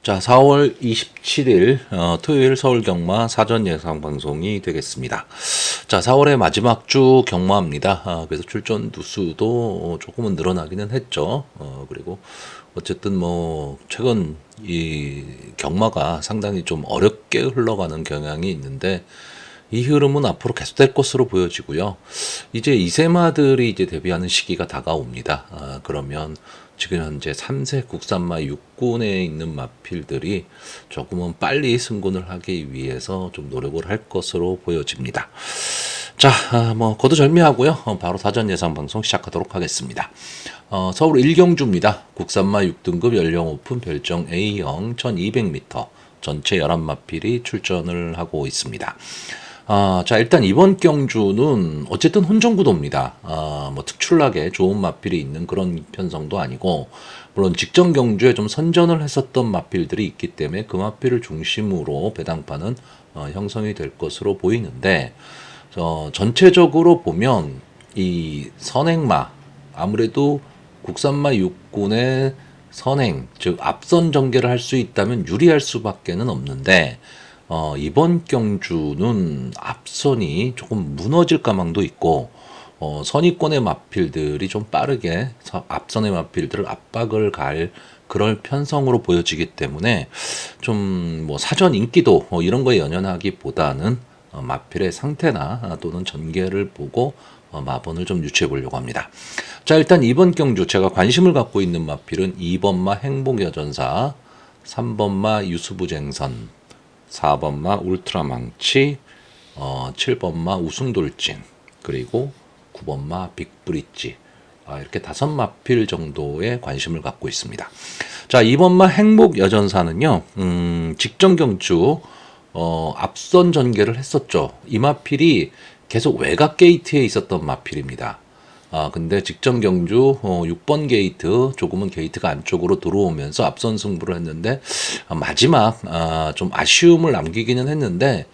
자, 4월 27일 토요일 서울 경마 사전 예상 방송이 되겠습니다. 자, 4월의 마지막 주 경마입니다. 그래서 출전 두수도 조금은 늘어나기는 했죠. 그리고 어쨌든 뭐 최근 이 경마가 상당히 좀 어렵게 흘러가는 경향이 있는데 이 흐름은 앞으로 계속될 것으로 보여지고요. 이제 이세마들이 이제 데뷔하는 시기가 다가옵니다. 그러면 지금 현재 3세 국산마 6군에 있는 마필들이 조금은 빨리 승군을 하기 위해서 좀 노력을 할 것으로 보여집니다. 자, 뭐 거두절미하고요. 바로 사전 예상 방송 시작하도록 하겠습니다. 서울 1경주입니다. 국산마 6등급 연령 오픈 별정 A형 1200m 전체 11마필이 출전을 하고 있습니다. 자, 일단 이번 경주는 어쨌든 혼전구도입니다. 뭐 특출나게 좋은 마필이 있는 그런 편성도 아니고, 물론 직전 경주에 좀 선전을 했었던 마필들이 있기 때문에 그 마필을 중심으로 배당판은 형성이 될 것으로 보이는데, 전체적으로 보면 이 선행마, 아무래도 국산마 6군의 선행, 즉 앞선 전개를 할 수 있다면 유리할 수밖에는 없는데, 이번 경주는 앞선이 조금 무너질 가망도 있고, 선의권의 마필들이 좀 빠르게 앞선의 마필들을 압박을 갈 그럴 편성으로 보여지기 때문에 좀 뭐 사전 인기도 이런 거에 연연하기보다는 마필의 상태나 또는 전개를 보고 마번을 좀 유추해 보려고 합니다. 자, 일단 이번 경주 제가 관심을 갖고 있는 마필은 2번마 행복여전사, 3번마 유수부쟁선, 4번마 울트라망치, 7번마 우승돌진, 그리고 9번마 빅브릿지, 이렇게 5마필 정도의 관심을 갖고 있습니다. 자, 2번마 행복여전사는요, 직전 경주 앞선 전개를 했었죠. 이 마필이 계속 외곽 게이트에 있었던 마필입니다. 근데 직전 경주 6번 게이트, 조금은 게이트가 안쪽으로 들어오면서 앞선 승부를 했는데 마지막 좀 아쉬움을 남기기는 했는데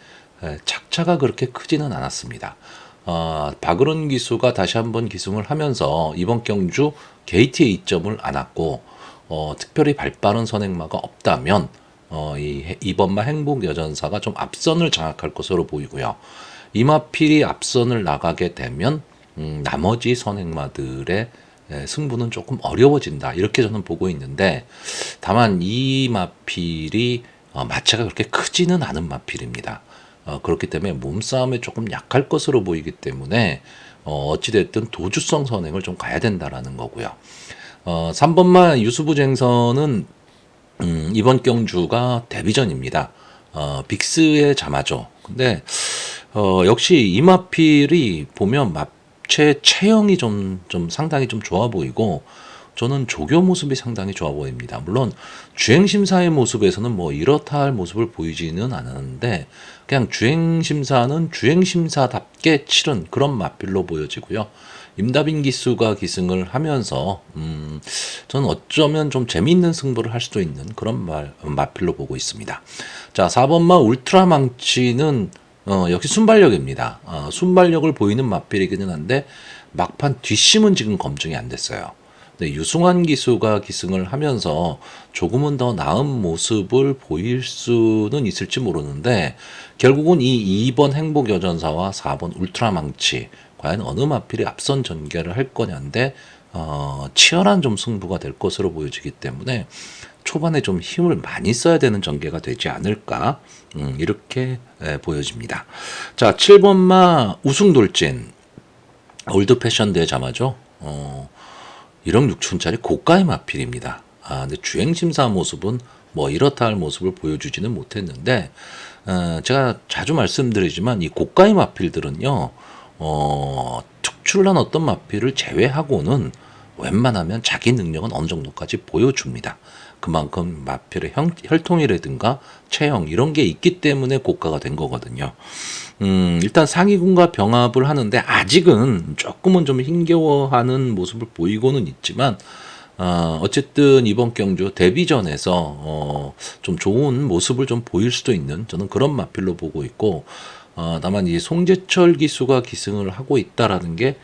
착차가 그렇게 크지는 않았습니다. 박은원 기수가 다시 한번 기승을 하면서 이번 경주 게이트에 이점을 안았고, 특별히 발빠른 선행마가 없다면 이번마 행복여전사가 좀 앞선을 장악할 것으로 보이고요. 이마필이 앞선을 나가게 되면 나머지 선행마들의 승부는 조금 어려워진다, 이렇게 저는 보고 있는데, 다만 이 마필이 마체가 그렇게 크지는 않은 마필입니다. 그렇기 때문에 몸싸움에 조금 약할 것으로 보이기 때문에 어찌됐든 도주성 선행을 좀 가야 된다라는 거고요. 3번마 유수부쟁선은 이번 경주가 데뷔전입니다. 빅스의 자마죠. 근데 역시 이 마필이 보면 마체 체형이 좀 상당히 좀 좋아 보이고, 저는 조교 모습이 상당히 좋아 보입니다. 물론 주행심사의 모습에서는 뭐 이렇다 할 모습을 보이지는 않았는데, 그냥 주행심사는 주행심사답게 치른 그런 마필로 보여지고요. 임다빈 기수가 기승을 하면서 저는 어쩌면 좀 재미있는 승부를 할 수도 있는 그런 마필로 보고 있습니다. 자, 4번마 울트라망치는 역시 순발력입니다. 순발력을 보이는 마필이기는 한데 막판 뒷심은 지금 검증이 안 됐어요. 네, 유승환 기수가 기승을 하면서 조금은 더 나은 모습을 보일 수는 있을지 모르는데, 결국은 이 2번 행복여전사와 4번 울트라망치, 과연 어느 마필이 앞선 전개를 할 거냐인데 치열한 좀 승부가 될 것으로 보여지기 때문에 초반에 좀 힘을 많이 써야 되는 전개가 되지 않을까, 이렇게 보여집니다. 자, 7번마 우승돌진, 올드 패션 대자마죠. 1억 6천짜리 고가의 마필입니다. 근데 주행심사 모습은 뭐 이렇다 할 모습을 보여주지는 못했는데, 제가 자주 말씀드리지만 이 고가의 마필들은요, 특출난 어떤 마필을 제외하고는 웬만하면 자기 능력은 어느 정도까지 보여줍니다. 그만큼 마필의 혈통이라든가 체형 이런 게 있기 때문에 고가가 된 거거든요. 일단 상위군과 병합을 하는데 아직은 조금은 좀 힘겨워하는 모습을 보이고는 있지만, 어쨌든 이번 경주 데뷔전에서 좀 좋은 모습을 좀 보일 수도 있는, 저는 그런 마필로 보고 있고, 다만 이 송재철 기수가 기승을 하고 있다라는 게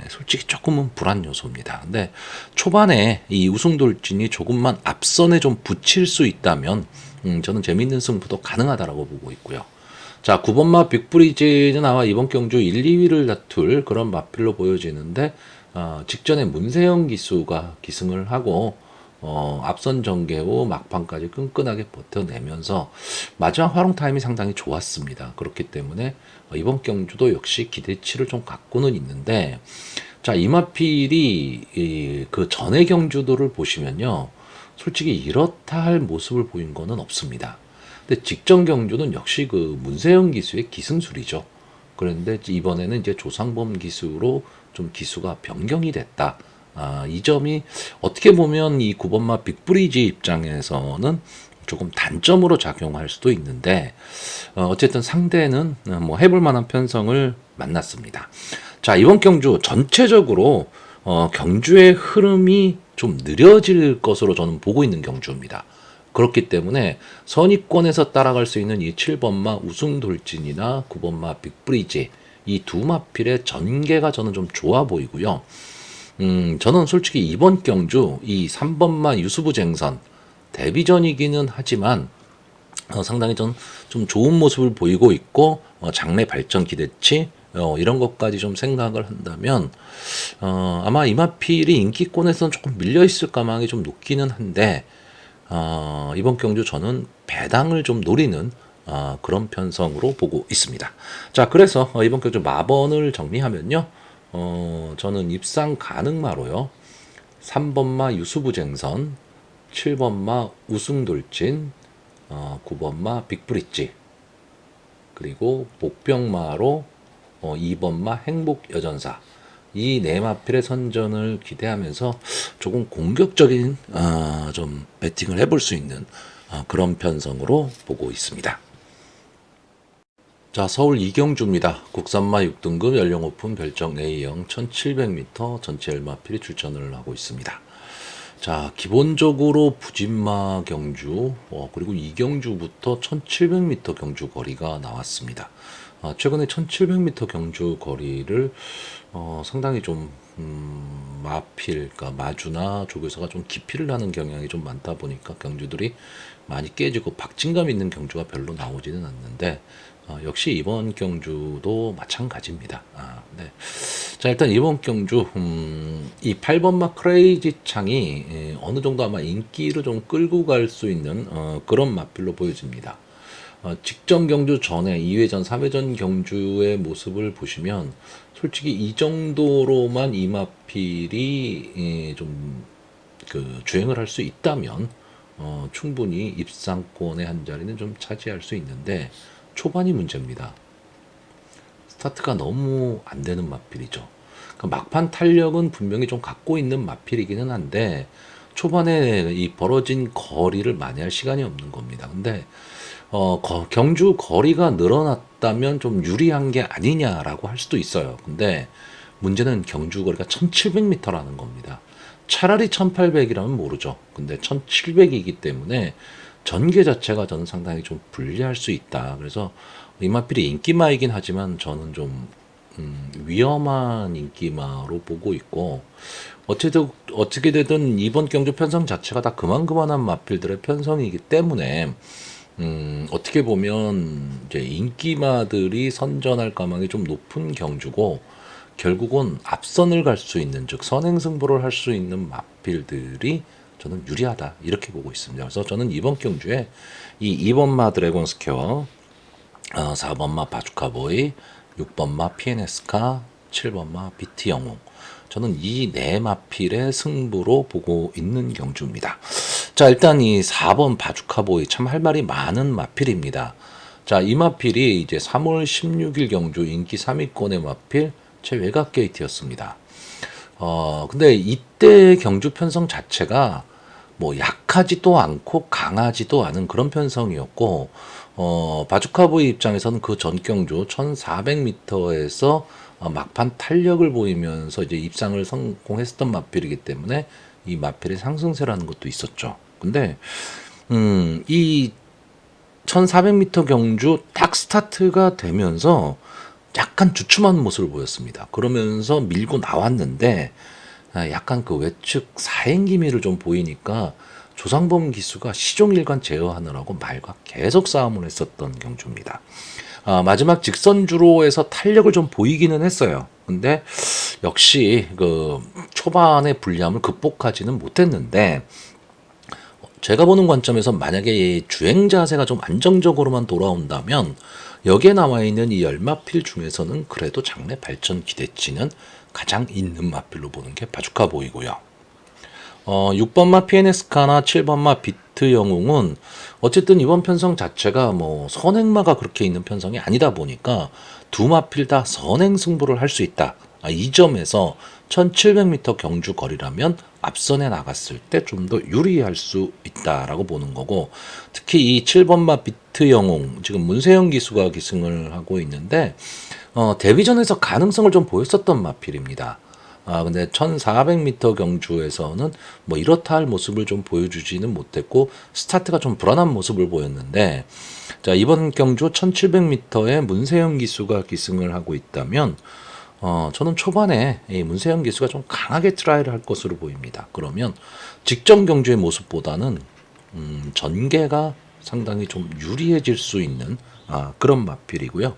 솔직히 조금은 불안 요소입니다. 근데 초반에 이 우승돌진이 조금만 앞선에 좀 붙일 수 있다면 저는 재밌는 승부도 가능하다라고 보고 있고요. 자, 9번마 빅브리지는 아마 이번 경주 1, 2위를 다툴 그런 마필로 보여지는데 직전에 문세영 기수가 기승을 하고 앞선 전개 후 막판까지 끈끈하게 버텨내면서 마지막 활용 타임이 상당히 좋았습니다. 그렇기 때문에 이번 경주도 역시 기대치를 좀 갖고는 있는데, 자, 이마필이 그 전의 경주도를 보시면요, 솔직히 이렇다 할 모습을 보인 거는 없습니다. 근데 직전 경주는 역시 그 문세영 기수의 기승술이죠. 그런데 이번에는 이제 조상범 기수로 좀 기수가 변경이 됐다. 이 점이 어떻게 보면 이 9번마 빅브리지 입장에서는 조금 단점으로 작용할 수도 있는데, 어쨌든 상대는 뭐 해볼 만한 편성을 만났습니다. 자, 이번 경주 전체적으로 경주의 흐름이 좀 느려질 것으로 저는 보고 있는 경주입니다. 그렇기 때문에 선입권에서 따라갈 수 있는 이 7번마 우승돌진이나 9번마 빅브리지 이 두 마필의 전개가 저는 좀 좋아 보이고요. 저는 솔직히 이번 경주 이 3번마 유수부쟁선 데뷔전이기는 하지만 상당히 좀 좋은 모습을 보이고 있고 장래 발전 기대치 이런 것까지 좀 생각을 한다면 아마 이마필이 인기권에서는 조금 밀려 있을 가망이 좀 높기는 한데 이번 경주 저는 배당을 좀 노리는 그런 편성으로 보고 있습니다. 자, 그래서 이번 경주 마번을 정리하면요. 저는 입상 가능마로요. 3번마 유수부쟁선, 7번마 우승돌진, 9번마 빅브릿지, 그리고 복병마로 2번마 행복여전사, 이 네 마필의 선전을 기대하면서 조금 공격적인 좀 배팅을 해볼 수 있는 그런 편성으로 보고 있습니다. 자, 서울 이경주입니다. 국산마 6등급 연령 오픈 별정 A형 1700m 전체 열마필이 출전을 하고 있습니다. 자, 기본적으로 부진마 경주 그리고 이경주부터 1700m 경주 거리가 나왔습니다. 최근에 1700m 경주 거리를 상당히 좀 마필, 그러니까 마주나 조교사가 좀 기피를 하는 경향이 좀 많다 보니까 경주들이 많이 깨지고 박진감 있는 경주가 별로 나오지는 않는데 역시 이번 경주도 마찬가지입니다. 네. 자, 일단 이번 경주 이 8번마 크레이지 창이 어느 정도 아마 인기를 좀 끌고 갈 수 있는 그런 마필로 보여집니다. 직전 경주 전에 2회전, 3회전 경주의 모습을 보시면 솔직히 이 정도로만 이 마필이 좀 그 주행을 할 수 있다면 충분히 입상권의 한 자리는 좀 차지할 수 있는데 초반이 문제입니다. 스타트가 너무 안 되는 마필이죠. 그러니까 막판 탄력은 분명히 좀 갖고 있는 마필이기는 한데 초반에 이 벌어진 거리를 만회할 시간이 없는 겁니다. 근데 경주 거리가 늘어났다면 좀 유리한 게 아니냐라고 할 수도 있어요. 근데 문제는 경주 거리가 1700m라는 겁니다. 차라리 1800이라면 모르죠. 근데 1700이기 때문에 전개 자체가 저는 상당히 좀 불리할 수 있다. 그래서 이마필이 인기마이긴 하지만 저는 좀 위험한 인기마로 보고 있고, 어떻게 되든 이번 경주 편성 자체가 다 그만한 마필들의 편성이기 때문에 어떻게 보면 이제 인기마들이 선전할 가망이 좀 높은 경주고, 결국은 앞선을 갈 수 있는, 즉 선행승부를 할 수 있는 마필들이 저는 유리하다 이렇게 보고 있습니다. 그래서 저는 이번 경주에 이 2번마 드래곤 스퀘어, 4번마 바주카보이, 6번마 피에네스카, 7번마 비트 영웅, 저는 이 네 마필의 승부로 보고 있는 경주입니다. 자, 일단 이 4번 바주카보이 참 할 말이 많은 마필입니다. 자, 이 마필이 이제 3월 16일 경주 인기 3위권의 마필 최외곽 게이트였습니다. 근데 이때 경주 편성 자체가 뭐 약하지도 않고 강하지도 않은 그런 편성이었고, 바주카보이 입장에서는 그 전 경주 1400m에서 막판 탄력을 보이면서 이제 입상을 성공했었던 마필이기 때문에 이 마필의 상승세라는 것도 있었죠. 근데 이 1400m 경주 딱 스타트가 되면서 약간 주춤한 모습을 보였습니다. 그러면서 밀고 나왔는데 약간 그 외측 사행기미를 좀 보이니까 조상범 기수가 시종일관 제어하느라고 말과 계속 싸움을 했었던 경주입니다. 마지막 직선주로에서 탄력을 좀 보이기는 했어요. 근데 역시 그 초반의 불리함을 극복하지는 못했는데, 제가 보는 관점에서 만약에 이 주행 자세가 좀 안정적으로만 돌아온다면 여기에 나와 있는 이 열마필 중에서는 그래도 장래 발전 기대치는 가장 있는 마필로 보는 게 바주카 보이고요. 6번마 피에네스카나 7번마 비트 영웅은 어쨌든 이번 편성 자체가 뭐 선행마가 그렇게 있는 편성이 아니다 보니까 두 마필 다 선행 승부를 할 수 있다. 이 점에서 1700m 경주 거리라면 앞선에 나갔을 때 좀 더 유리할 수 있다라고 보는 거고, 특히 이 7번마 비트 영웅 지금 문세영 기수가 기승을 하고 있는데 데뷔전에서 가능성을 좀 보였었던 마필입니다. 근데 1400m 경주에서는 뭐 이렇다 할 모습을 좀 보여주지는 못했고 스타트가 좀 불안한 모습을 보였는데, 자, 이번 경주 1700m에 문세영 기수가 기승을 하고 있다면 저는 초반에 이 문세영 기수가 좀 강하게 트라이를 할 것으로 보입니다. 그러면 직전 경주의 모습보다는 전개가 상당히 좀 유리해질 수 있는 그런 마필이고요.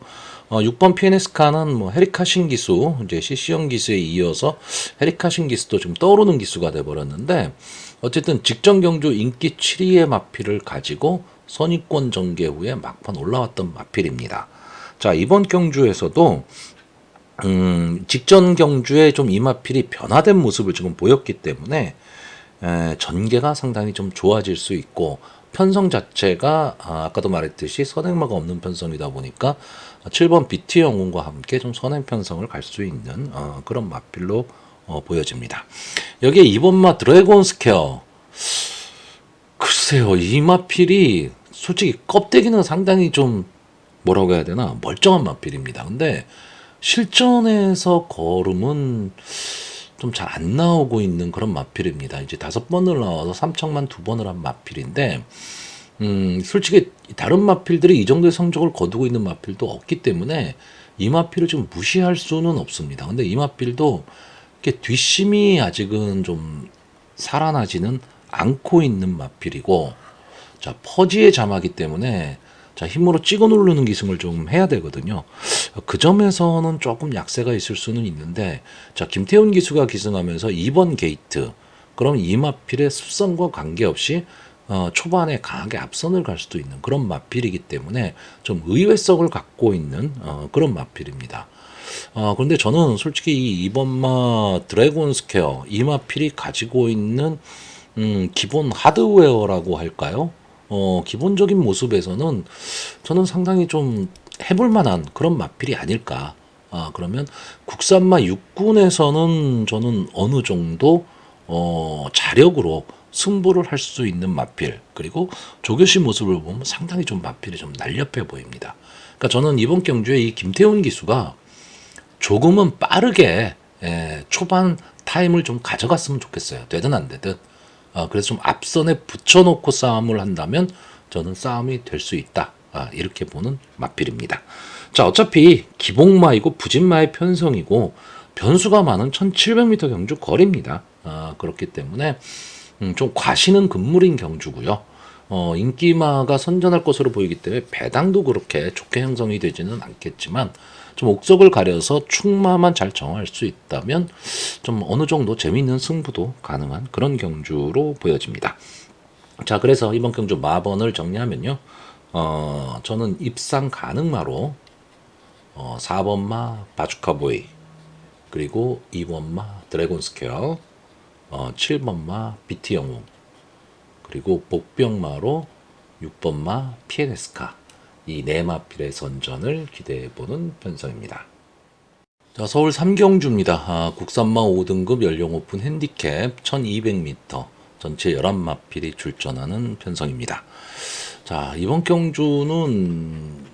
6번 피에네스카는 뭐 헤리카 신기수, 이제 CC형 기수에 이어서 헤리카 신기수도 좀 떠오르는 기수가 돼버렸는데, 어쨌든 직전 경주 인기 7위의 마필을 가지고 선입권 전개 후에 막판 올라왔던 마필입니다. 자, 이번 경주에서도 직전 경주에 좀 이 마필이 변화된 모습을 지금 보였기 때문에 전개가 상당히 좀 좋아질 수 있고, 편성 자체가 아까도 말했듯이 선행마가 없는 편성이다 보니까 7번 BT 영웅과 함께 좀 선행 편성을 갈 수 있는 그런 마필로 보여집니다. 여기에 2번마 드래곤 스퀘어, 글쎄요, 이 마필이 솔직히 껍데기는 상당히 좀 뭐라고 해야 되나 멀쩡한 마필입니다. 근데 실전에서 걸음은 좀 잘 안 나오고 있는 그런 마필입니다. 이제 5번을 나와서 3척만 2번을 한 마필인데, 솔직히 다른 마필들이 이 정도의 성적을 거두고 있는 마필도 없기 때문에 이 마필을 좀 무시할 수는 없습니다. 근데 이 마필도 이렇게 뒷심이 아직은 좀 살아나지는 않고 있는 마필이고, 자, 퍼지의 자마기 때문에 자, 힘으로 찍어 누르는 기승을 좀 해야 되거든요. 그 점에서는 조금 약세가 있을 수는 있는데, 자, 김태훈 기수가 기승하면서 2번 게이트, 그럼 이 마필의 습성과 관계없이 초반에 강하게 앞선을 갈 수도 있는 그런 마필이기 때문에 좀 의외성을 갖고 있는 그런 마필입니다. 그런데 저는 솔직히 이 2번마 드래곤 스퀘어, 이 마필이 가지고 있는 기본 하드웨어라고 할까요? 기본적인 모습에서는 저는 상당히 좀 해볼 만한 그런 마필이 아닐까. 그러면 국산마 육군에서는 저는 어느 정도 자력으로 승부를 할 수 있는 마필, 그리고 조교시 모습을 보면 상당히 좀 마필이 좀 날렵해 보입니다. 그러니까 저는 이번 경주에 이 김태훈 기수가 조금은 빠르게 초반 타임을 좀 가져갔으면 좋겠어요. 되든 안 되든. 그래서 좀 앞선에 붙여놓고 싸움을 한다면 저는 싸움이 될 수 있다. 이렇게 보는 마필입니다. 자, 어차피 기복마이고 부진마의 편성이고 변수가 많은 1700m 경주 거리입니다. 그렇기 때문에 좀 과시는 금물인 경주고요. 인기마가 선전할 것으로 보이기 때문에 배당도 그렇게 좋게 형성이 되지는 않겠지만, 좀 옥석을 가려서 축마만 잘 정할 수 있다면 좀 어느 정도 재미있는 승부도 가능한 그런 경주로 보여집니다. 자, 그래서 이번 경주 마번을 정리하면요. 저는 입상 가능마로 4번마 바주카보이, 그리고 2번마 드래곤 스퀘어, 7번마 비티 영웅, 그리고 복병마로 6번마 피에네스카, 이 네 마필의 선전을 기대해보는 편성입니다. 자, 서울 삼경주입니다. 국산마 5등급 연령 오픈 핸디캡 1200m, 전체 11마필이 출전하는 편성입니다. 자, 이번 경주는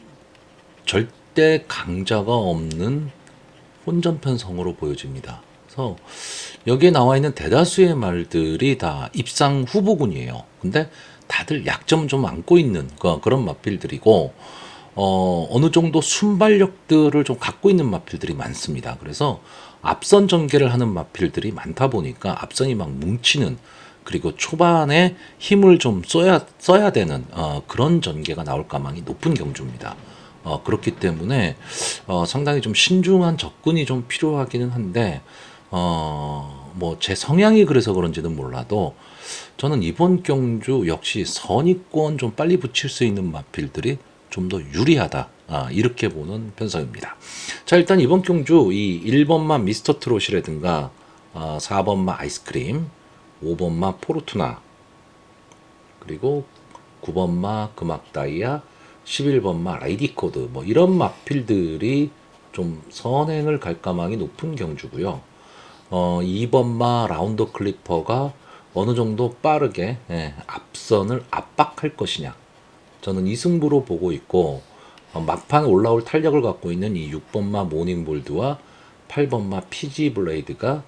절대 강자가 없는 혼전 편성으로 보여집니다. 그래서 여기에 나와 있는 대다수의 말들이 다 입상 후보군이에요. 근데 다들 약점 좀 안고 있는 그런 마필들이고, 어느 정도 순발력들을 좀 갖고 있는 마필들이 많습니다. 그래서 앞선 전개를 하는 마필들이 많다 보니까 앞선이 막 뭉치는, 그리고 초반에 힘을 좀 써야 되는 그런 전개가 나올 가망이 높은 경주입니다. 그렇기 때문에 상당히 좀 신중한 접근이 좀 필요하기는 한데 뭐 제 성향이 그래서 그런지는 몰라도 저는 이번 경주 역시 선입권 좀 빨리 붙일 수 있는 마필들이 좀 더 유리하다. 이렇게 보는 편성입니다. 자, 일단 이번 경주 이 1번마 미스터 트롯이라든가 4번마 아이스크림, 5번마 포르투나, 그리고 9번마 금악다이아, 11번마 라이디코드, 뭐 이런 마필들이 좀 선행을 갈 가망이 높은 경주고요. 2번마 라운더 클리퍼가 어느 정도 빠르게 앞선을 압박할 것이냐, 저는 이 승부로 보고 있고, 막판 올라올 탄력을 갖고 있는 이 6번마 모닝볼드와 8번마 피지 블레이드가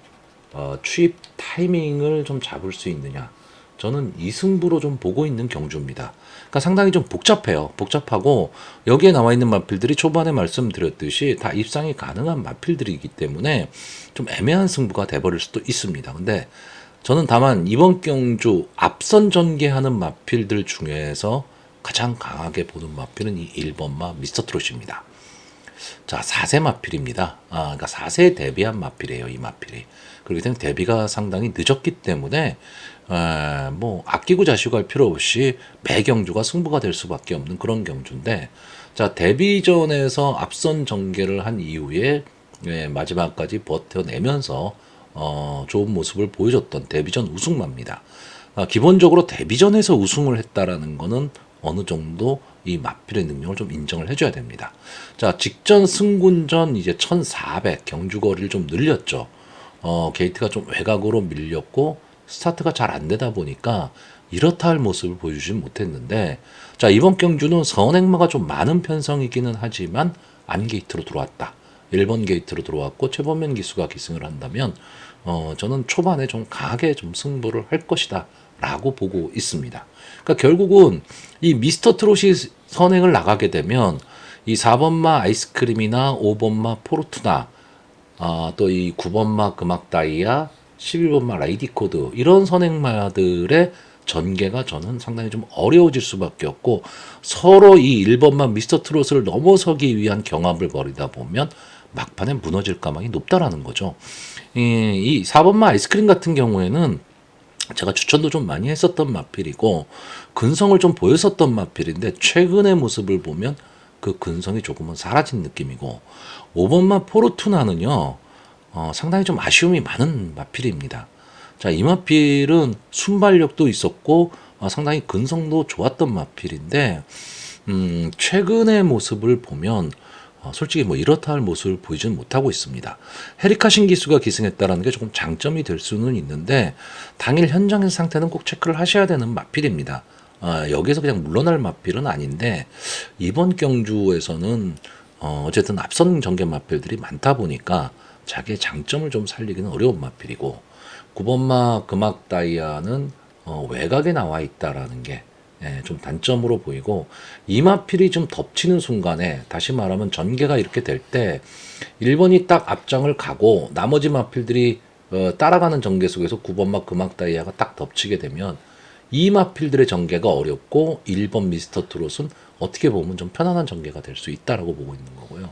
추입 타이밍을 좀 잡을 수 있느냐, 저는 이 승부로 좀 보고 있는 경주입니다. 그러니까 상당히 좀 복잡해요. 복잡하고 여기에 나와 있는 마필들이 초반에 말씀드렸듯이 다 입상이 가능한 마필들이기 때문에 좀 애매한 승부가 돼버릴 수도 있습니다. 근데 저는 다만 이번 경주 앞선 전개하는 마필들 중에서 가장 강하게 보는 마필은 이 1번마 미스터 트롯입니다. 자, 4세 마필입니다. 그러니까 4세에 대비한 마필이에요, 이 마필이. 그렇기 때문에 대비가 상당히 늦었기 때문에 뭐 아끼고 자시고 할 필요 없이 매 경주가 승부가 될 수밖에 없는 그런 경주인데, 자, 데뷔전에서 앞선 전개를 한 이후에 마지막까지 버텨내면서 좋은 모습을 보여줬던 데뷔전 우승마입니다. 기본적으로 데뷔전에서 우승을 했다라는 거는 어느 정도 이 마필의 능력을 좀 인정을 해줘야 됩니다. 자, 직전 승군전 이제 1400 경주거리를 좀 늘렸죠. 게이트가 좀 외곽으로 밀렸고 스타트가 잘 안 되다 보니까 이렇다 할 모습을 보여주진 못했는데, 자, 이번 경주는 선행마가 좀 많은 편성이기는 하지만 안 게이트로 들어왔다. 1번 게이트로 들어왔고 최범면 기수가 기승을 한다면 저는 초반에 좀 강하게 좀 승부를 할 것이다 라고 보고 있습니다. 그러니까 결국은 이 미스터 트롯이 선행을 나가게 되면 이 4번마 아이스크림이나 5번마 포르투나, 또 이 9번마 금악다이아, 11번마 라이디코드, 이런 선행마들의 전개가 저는 상당히 좀 어려워질 수밖에 없고, 서로 이 1번마 미스터 트롯을 넘어서기 위한 경합을 벌이다 보면 막판에 무너질 가망이 높다라는 거죠. 이 4번마 아이스크림 같은 경우에는 제가 추천도 좀 많이 했었던 마필이고 근성을 좀 보였었던 마필인데, 최근의 모습을 보면 그 근성이 조금은 사라진 느낌이고, 5번마 포르투나는요 상당히 좀 아쉬움이 많은 마필입니다. 자, 이 마필은 순발력도 있었고 상당히 근성도 좋았던 마필인데 최근의 모습을 보면 솔직히 뭐 이렇다 할 모습을 보이지는 못하고 있습니다. 헤리카 신기수가 기승했다라는 게 조금 장점이 될 수는 있는데, 당일 현장의 상태는 꼭 체크를 하셔야 되는 마필입니다. 여기에서 그냥 물러날 마필은 아닌데, 이번 경주에서는 어쨌든 앞선 전개 마필들이 많다 보니까 자기의 장점을 좀 살리기는 어려운 마필이고, 9번마 금악다이아는 외곽에 나와 있다라는 게 좀 단점으로 보이고, 이 마필이 좀 덮치는 순간에, 다시 말하면 전개가 이렇게 될 때 1번이 딱 앞장을 가고 나머지 마필들이 따라가는 전개 속에서 9번마 금악다이아가 딱 덮치게 되면 이 마필들의 전개가 어렵고 1번 미스터 트롯은 어떻게 보면 좀 편안한 전개가 될 수 있다라고 보고 있는 거고요.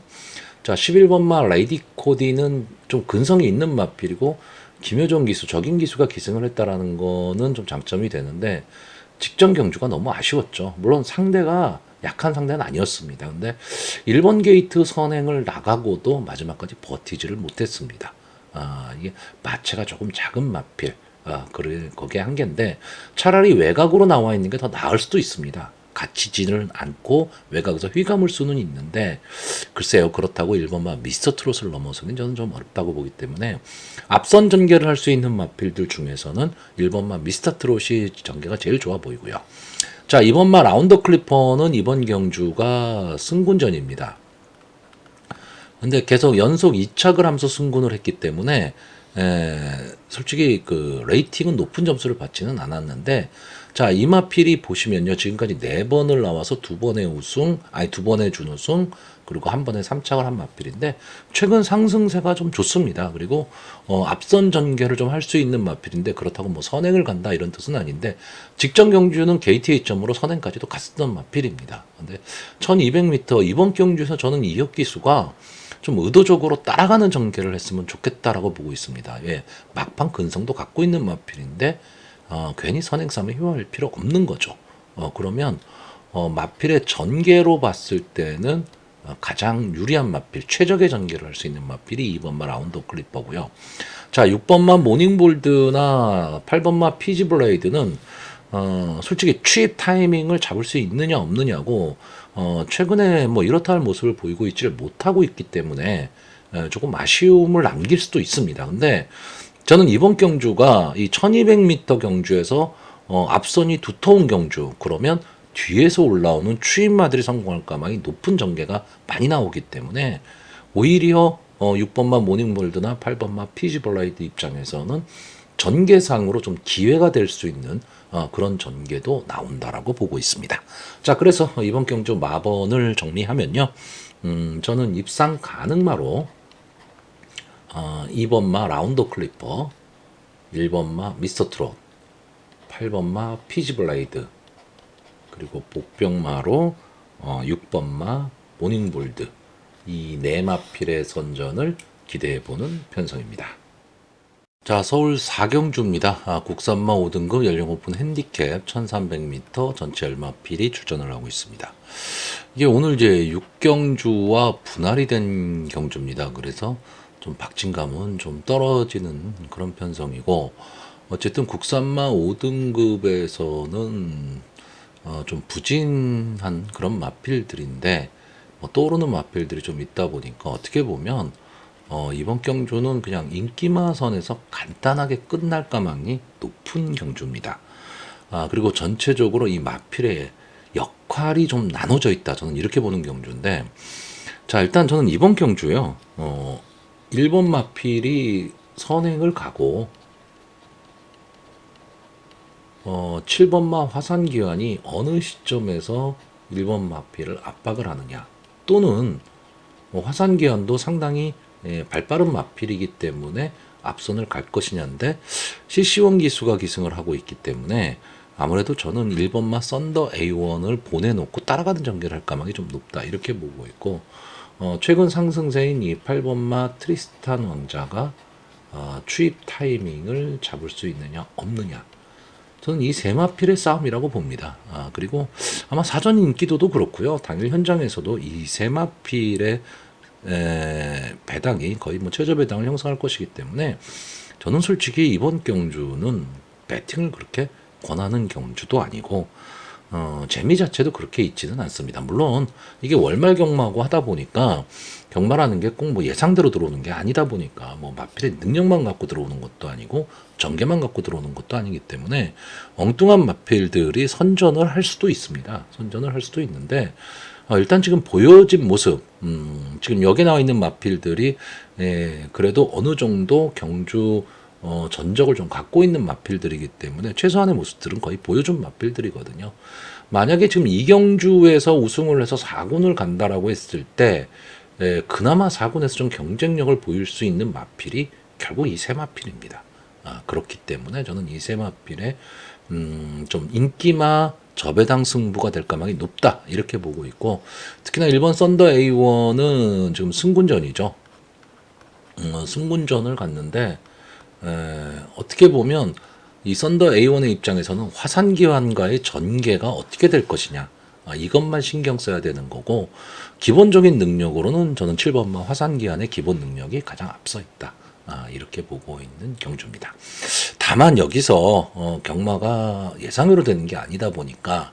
자, 11번마 레이디 코디는 좀 근성이 있는 마필이고 김효정 기수, 적인 기수가 기승을 했다라는 거는 좀 장점이 되는데, 직전 경주가 너무 아쉬웠죠. 물론 상대가 약한 상대는 아니었습니다. 근데 1번 게이트 선행을 나가고도 마지막까지 버티지를 못했습니다. 이게 마체가 조금 작은 마필, 거기에 한계인데, 차라리 외곽으로 나와 있는 게 더 나을 수도 있습니다. 갇히지는 않고 외곽에서 휘감을 수는 있는데, 글쎄요, 그렇다고 1번마 미스터 트롯을 넘어서는 저는 좀 어렵다고 보기 때문에 앞선 전개를 할 수 있는 마필들 중에서는 1번마 미스터 트롯이 전개가 제일 좋아 보이고요. 자, 2번마 라운더 클리퍼는 이번 경주가 승군전입니다. 근데 계속 연속 2착을 하면서 승군을 했기 때문에 솔직히 그 레이팅은 높은 점수를 받지는 않았는데, 자, 이마필이 보시면요, 지금까지 4번을 나와서 2번의 우승, 아니 2번의 준우승, 그리고 한 번에 3착을 한 마필인데, 최근 상승세가 좀 좋습니다. 그리고 앞선 전개를 좀 할 수 있는 마필인데, 그렇다고 뭐 선행을 간다 이런 뜻은 아닌데, 직전 경주는 KTA점으로 선행까지도 갔었던 마필입니다. 근데 1200m 이번 경주에서 저는 이혁 기수가 좀 의도적으로 따라가는 전개를 했으면 좋겠다라고 보고 있습니다. 예, 막판 근성도 갖고 있는 마필인데 괜히 선행싸움에 휘말릴 필요 없는 거죠. 그러면 마필의 전개로 봤을 때는 가장 유리한 마필, 최적의 전개를 할 수 있는 마필이 2번마 라운드 클리퍼고요. 자, 6번마 모닝볼드나 8번마 피지블레이드는 솔직히 취입 타이밍을 잡을 수 있느냐 없느냐고 최근에 뭐 이렇다 할 모습을 보이고 있지를 못하고 있기 때문에 조금 아쉬움을 남길 수도 있습니다. 근데 저는 이번 경주가 이 1200m 경주에서 앞선이 두터운 경주, 그러면 뒤에서 올라오는 추임마들이 성공할 가망이 높은 전개가 많이 나오기 때문에 오히려 6번마 모닝볼드나 8번마 피지블라이드 입장에서는 전개상으로 좀 기회가 될 수 있는 그런 전개도 나온다라고 보고 있습니다. 자, 그래서 이번 경주 마번을 정리하면요, 저는 입상 가능마로 2번마 라운드 클리퍼, 1번마 미스터 트롯, 8번마 피지블레이드, 그리고 복병마로 6번마 모닝볼드, 이 네 마필의 선전을 기대해보는 편성입니다. 자, 서울 4경주입니다. 국산마 5등급 연령 오픈 핸디캡 1300m 전체 열마필이 출전을 하고 있습니다. 이게 오늘 이제 6경주와 분할이 된 경주입니다. 그래서 좀 박진감은 좀 떨어지는 그런 편성이고, 어쨌든 국산마 5등급에서는 좀 부진한 그런 마필들인데, 뭐 떠오르는 마필들이 좀 있다 보니까 어떻게 보면 이번 경주는 그냥 인기마선에서 간단하게 끝날 가망이 높은 경주입니다. 그리고 전체적으로 이 마필의 역할이 좀 나눠져 있다, 저는 이렇게 보는 경주인데, 자, 일단 저는 이번 경주요, 1번 마필이 선행을 가고 7번마 화산기환이 어느 시점에서 1번 마필을 압박을 하느냐, 또는 화산기환도 상당히 발빠른 마필이기 때문에 앞선을 갈 것이냐인데, CC1 기수가 기승을 하고 있기 때문에 아무래도 저는 1번마 썬더 A1을 보내놓고 따라가는 전개를 할 가망이 좀 높다, 이렇게 보고 있고, 최근 상승세인 이 8번마 트리스탄 왕자가 추입 타이밍을 잡을 수 있느냐 없느냐, 저는 이 세 마필의 싸움이라고 봅니다. 그리고 아마 사전 인기도도 그렇고요, 당일 현장에서도 이 세 마필의 배당이 거의 뭐 최저 배당을 형성할 것이기 때문에, 저는 솔직히 이번 경주는 배팅을 그렇게 권하는 경주도 아니고 재미 자체도 그렇게 있지는 않습니다. 물론 이게 월말 경마고 하다 보니까 경마라는 게 꼭 뭐 예상대로 들어오는 게 아니다 보니까, 뭐 마필의 능력만 갖고 들어오는 것도 아니고 전개만 갖고 들어오는 것도 아니기 때문에 엉뚱한 마필들이 선전을 할 수도 있습니다. 선전을 할 수도 있는데, 일단 지금 보여진 모습, 지금 여기 나와 있는 마필들이 그래도 어느 정도 경주 전적을 좀 갖고 있는 마필들이기 때문에 최소한의 모습들은 거의 보여준 마필들이거든요. 만약에 지금 이경주에서 우승을 해서 4군을 간다라고 했을 때 그나마 4군에서 좀 경쟁력을 보일 수 있는 마필이 결국 이 세 마필입니다. 그렇기 때문에 저는 이 세 마필의 좀 인기마 저배당 승부가 될 가망이 높다, 이렇게 보고 있고, 특히나 1번 썬더 A1은 지금 승군전이죠. 승군전을 갔는데, 어떻게 보면 이 썬더 A1의 입장에서는 화산기환과의 전개가 어떻게 될 것이냐, 이것만 신경 써야 되는 거고, 기본적인 능력으로는 저는 7번마 화산기환의 기본 능력이 가장 앞서 있다, 이렇게 보고 있는 경주입니다. 다만 여기서 경마가 예상외로 되는 게 아니다 보니까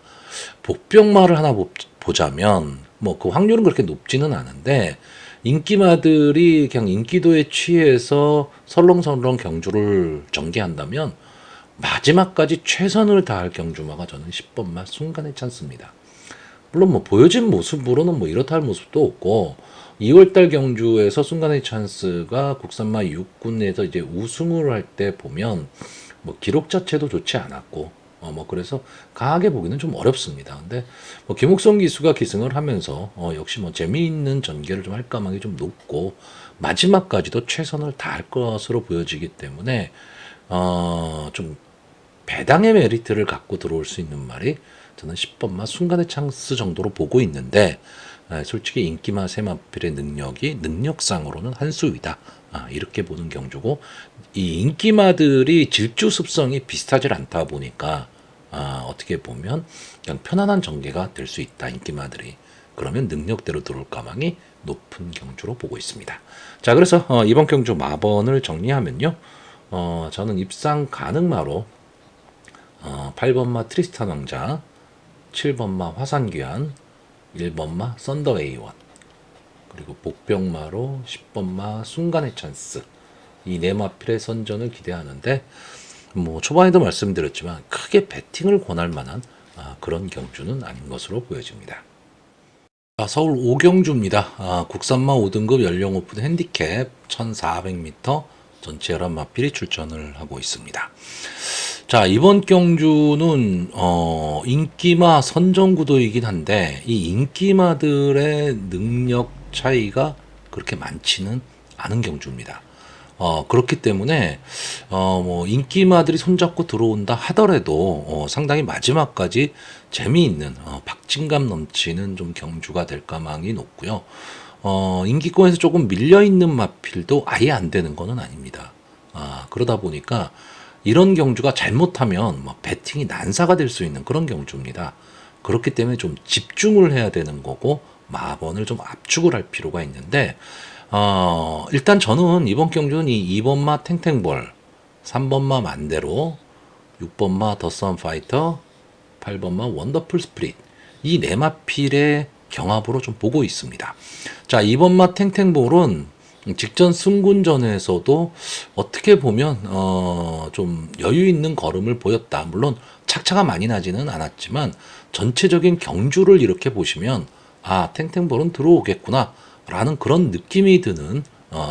복병마를 하나 보자면, 뭐 그 확률은 그렇게 높지는 않은데, 인기마들이 그냥 인기도에 취해서 설렁설렁 경주를 전개한다면 마지막까지 최선을 다할 경주마가 저는 10번마 순간의 찬스입니다. 물론 뭐 보여진 모습으로는 뭐 이렇다 할 모습도 없고 2월달 경주에서 순간의 찬스가 국산마 육군에서 이제 우승을 할 때 보면 뭐 기록 자체도 좋지 않았고 뭐 그래서 강하게 보기는 좀 어렵습니다. 근데 뭐 김옥성 기수가 기승을 하면서 역시 뭐 재미있는 전개를 좀 할 가망이 좀 높고 마지막까지도 최선을 다할 것으로 보여지기 때문에 좀 배당의 메리트를 갖고 들어올 수 있는 말이 저는 10번마 순간의 찬스 정도로 보고 있는데 솔직히 인기마 세마필의 능력이 능력상으로는 한 수위다. 이렇게 보는 경주고 이 인기마들이 질주 습성이 비슷하지 않다 보니까 어떻게 보면 그냥 편안한 전개가 될 수 있다. 인기마들이. 그러면 능력대로 들어올 가망이 높은 경주로 보고 있습니다. 자, 그래서 이번 경주 마번을 정리하면요. 저는 입상 가능마로 8번마 트리스탄 왕자, 7번마 화산귀환, 1번마 썬더 A1, 그리고 복병마로 10번마 순간의 찬스, 이 네 마필의 선전을 기대하는데 뭐 초반에도 말씀드렸지만 크게 배팅을 권할 만한 그런 경주는 아닌 것으로 보여집니다. 서울 5경주입니다. 국산마 5등급 연령 오픈 핸디캡 1400m 전체 11마필이 출전을 하고 있습니다. 자, 이번 경주는 인기마 선정구도이긴 한데 이 인기마들의 능력 차이가 그렇게 많지는 않은 경주입니다. 그렇기 때문에 뭐 인기마들이 손잡고 들어온다 하더라도 상당히 마지막까지 재미있는 박진감 넘치는 좀 경주가 될 가망이 높고요. 인기권에서 조금 밀려있는 마필도 아예 안 되는 거는 아닙니다. 그러다 보니까 이런 경주가 잘못하면 뭐 배팅이 난사가 될 수 있는 그런 경주입니다. 그렇기 때문에 좀 집중을 해야 되는 거고 마번을 좀 압축을 할 필요가 있는데 일단 저는 이번 경주는 이 2번마 탱탱볼, 3번마 만대로, 6번마 더선 파이터, 8번마 원더풀 스프릿 이 네 마필의 경합으로 좀 보고 있습니다. 자, 2번마 탱탱볼은 직전 승군전에서도 어떻게 보면 좀 여유 있는 걸음을 보였다. 물론 착차가 많이 나지는 않았지만 전체적인 경주를 이렇게 보시면 탱탱볼은 들어오겠구나 라는 그런 느낌이 드는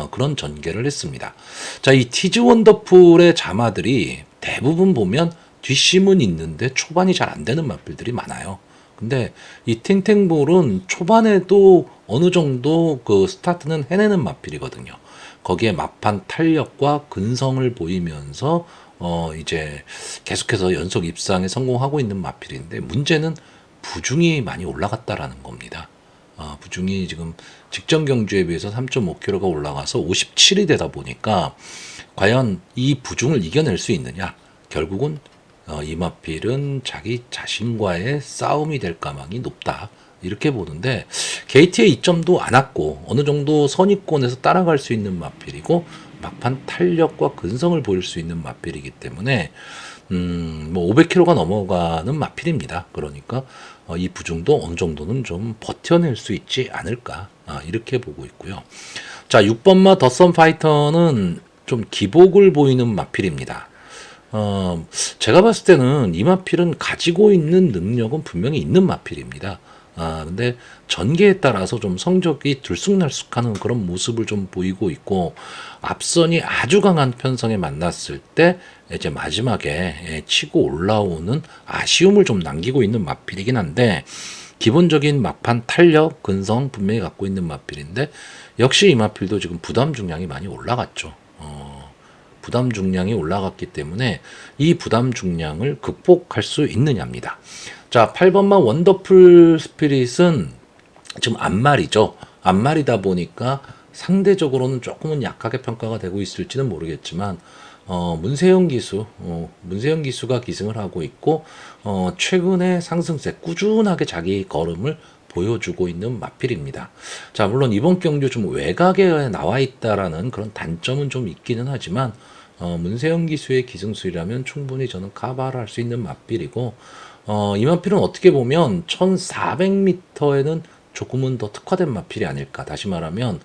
그런 전개를 했습니다. 자, 이 티즈 원더풀의 자마들이 대부분 보면 뒷심은 있는데 초반이 잘 안 되는 마필들이 많아요. 근데 이 탱탱볼은 초반에도 어느 정도 그 스타트는 해내는 마필이거든요. 거기에 마판 탄력과 근성을 보이면서 이제 계속해서 연속 입상에 성공하고 있는 마필인데 문제는 부중이 많이 올라갔다라는 겁니다. 부중이 지금 직전 경주에 비해서 3.5kg가 올라가서 57이 되다 보니까 과연 이 부중을 이겨낼 수 있느냐? 결국은 이 마필은 자기 자신과의 싸움이 될 가망이 높다. 이렇게 보는데 게이트에 이점도 안 왔고 어느 정도 선입권에서 따라갈 수 있는 마필이고 막판 탄력과 근성을 보일 수 있는 마필이기 때문에 뭐 500kg가 넘어가는 마필입니다. 그러니까 이 부중도 어느 정도는 좀 버텨낼 수 있지 않을까 이렇게 보고 있고요. 자, 6번마 더선 파이터는 좀 기복을 보이는 마필입니다. 제가 봤을 때는 이 마필은 가지고 있는 능력은 분명히 있는 마필입니다. 근데 전개에 따라서 좀 성적이 들쑥날쑥하는 그런 모습을 좀 보이고 있고 앞선이 아주 강한 편성에 만났을 때 이제 마지막에 치고 올라오는 아쉬움을 좀 남기고 있는 마필이긴 한데 기본적인 막판 탄력, 근성 분명히 갖고 있는 마필인데 역시 이 마필도 지금 부담 중량이 많이 올라갔죠. 부담 중량이 올라갔기 때문에 이 부담 중량을 극복할 수 있느냐입니다. 자, 8번마 원더풀 스피릿은 지금 앞말이죠. 앞말이다 보니까 상대적으로는 조금은 약하게 평가가 되고 있을지는 모르겠지만 문세영 기수가 기승을 하고 있고 최근에 상승세 꾸준하게 자기 걸음을 보여주고 있는 마필입니다. 자, 물론 이번 경주 좀 외곽에 나와 있다라는 그런 단점은 좀 있기는 하지만 문세영 기수의 기승술이라면 충분히 저는 카바를 할 수 있는 마필이고 이 마필은 어떻게 보면 1400m에는 조금은 더 특화된 마필이 아닐까. 다시 말하면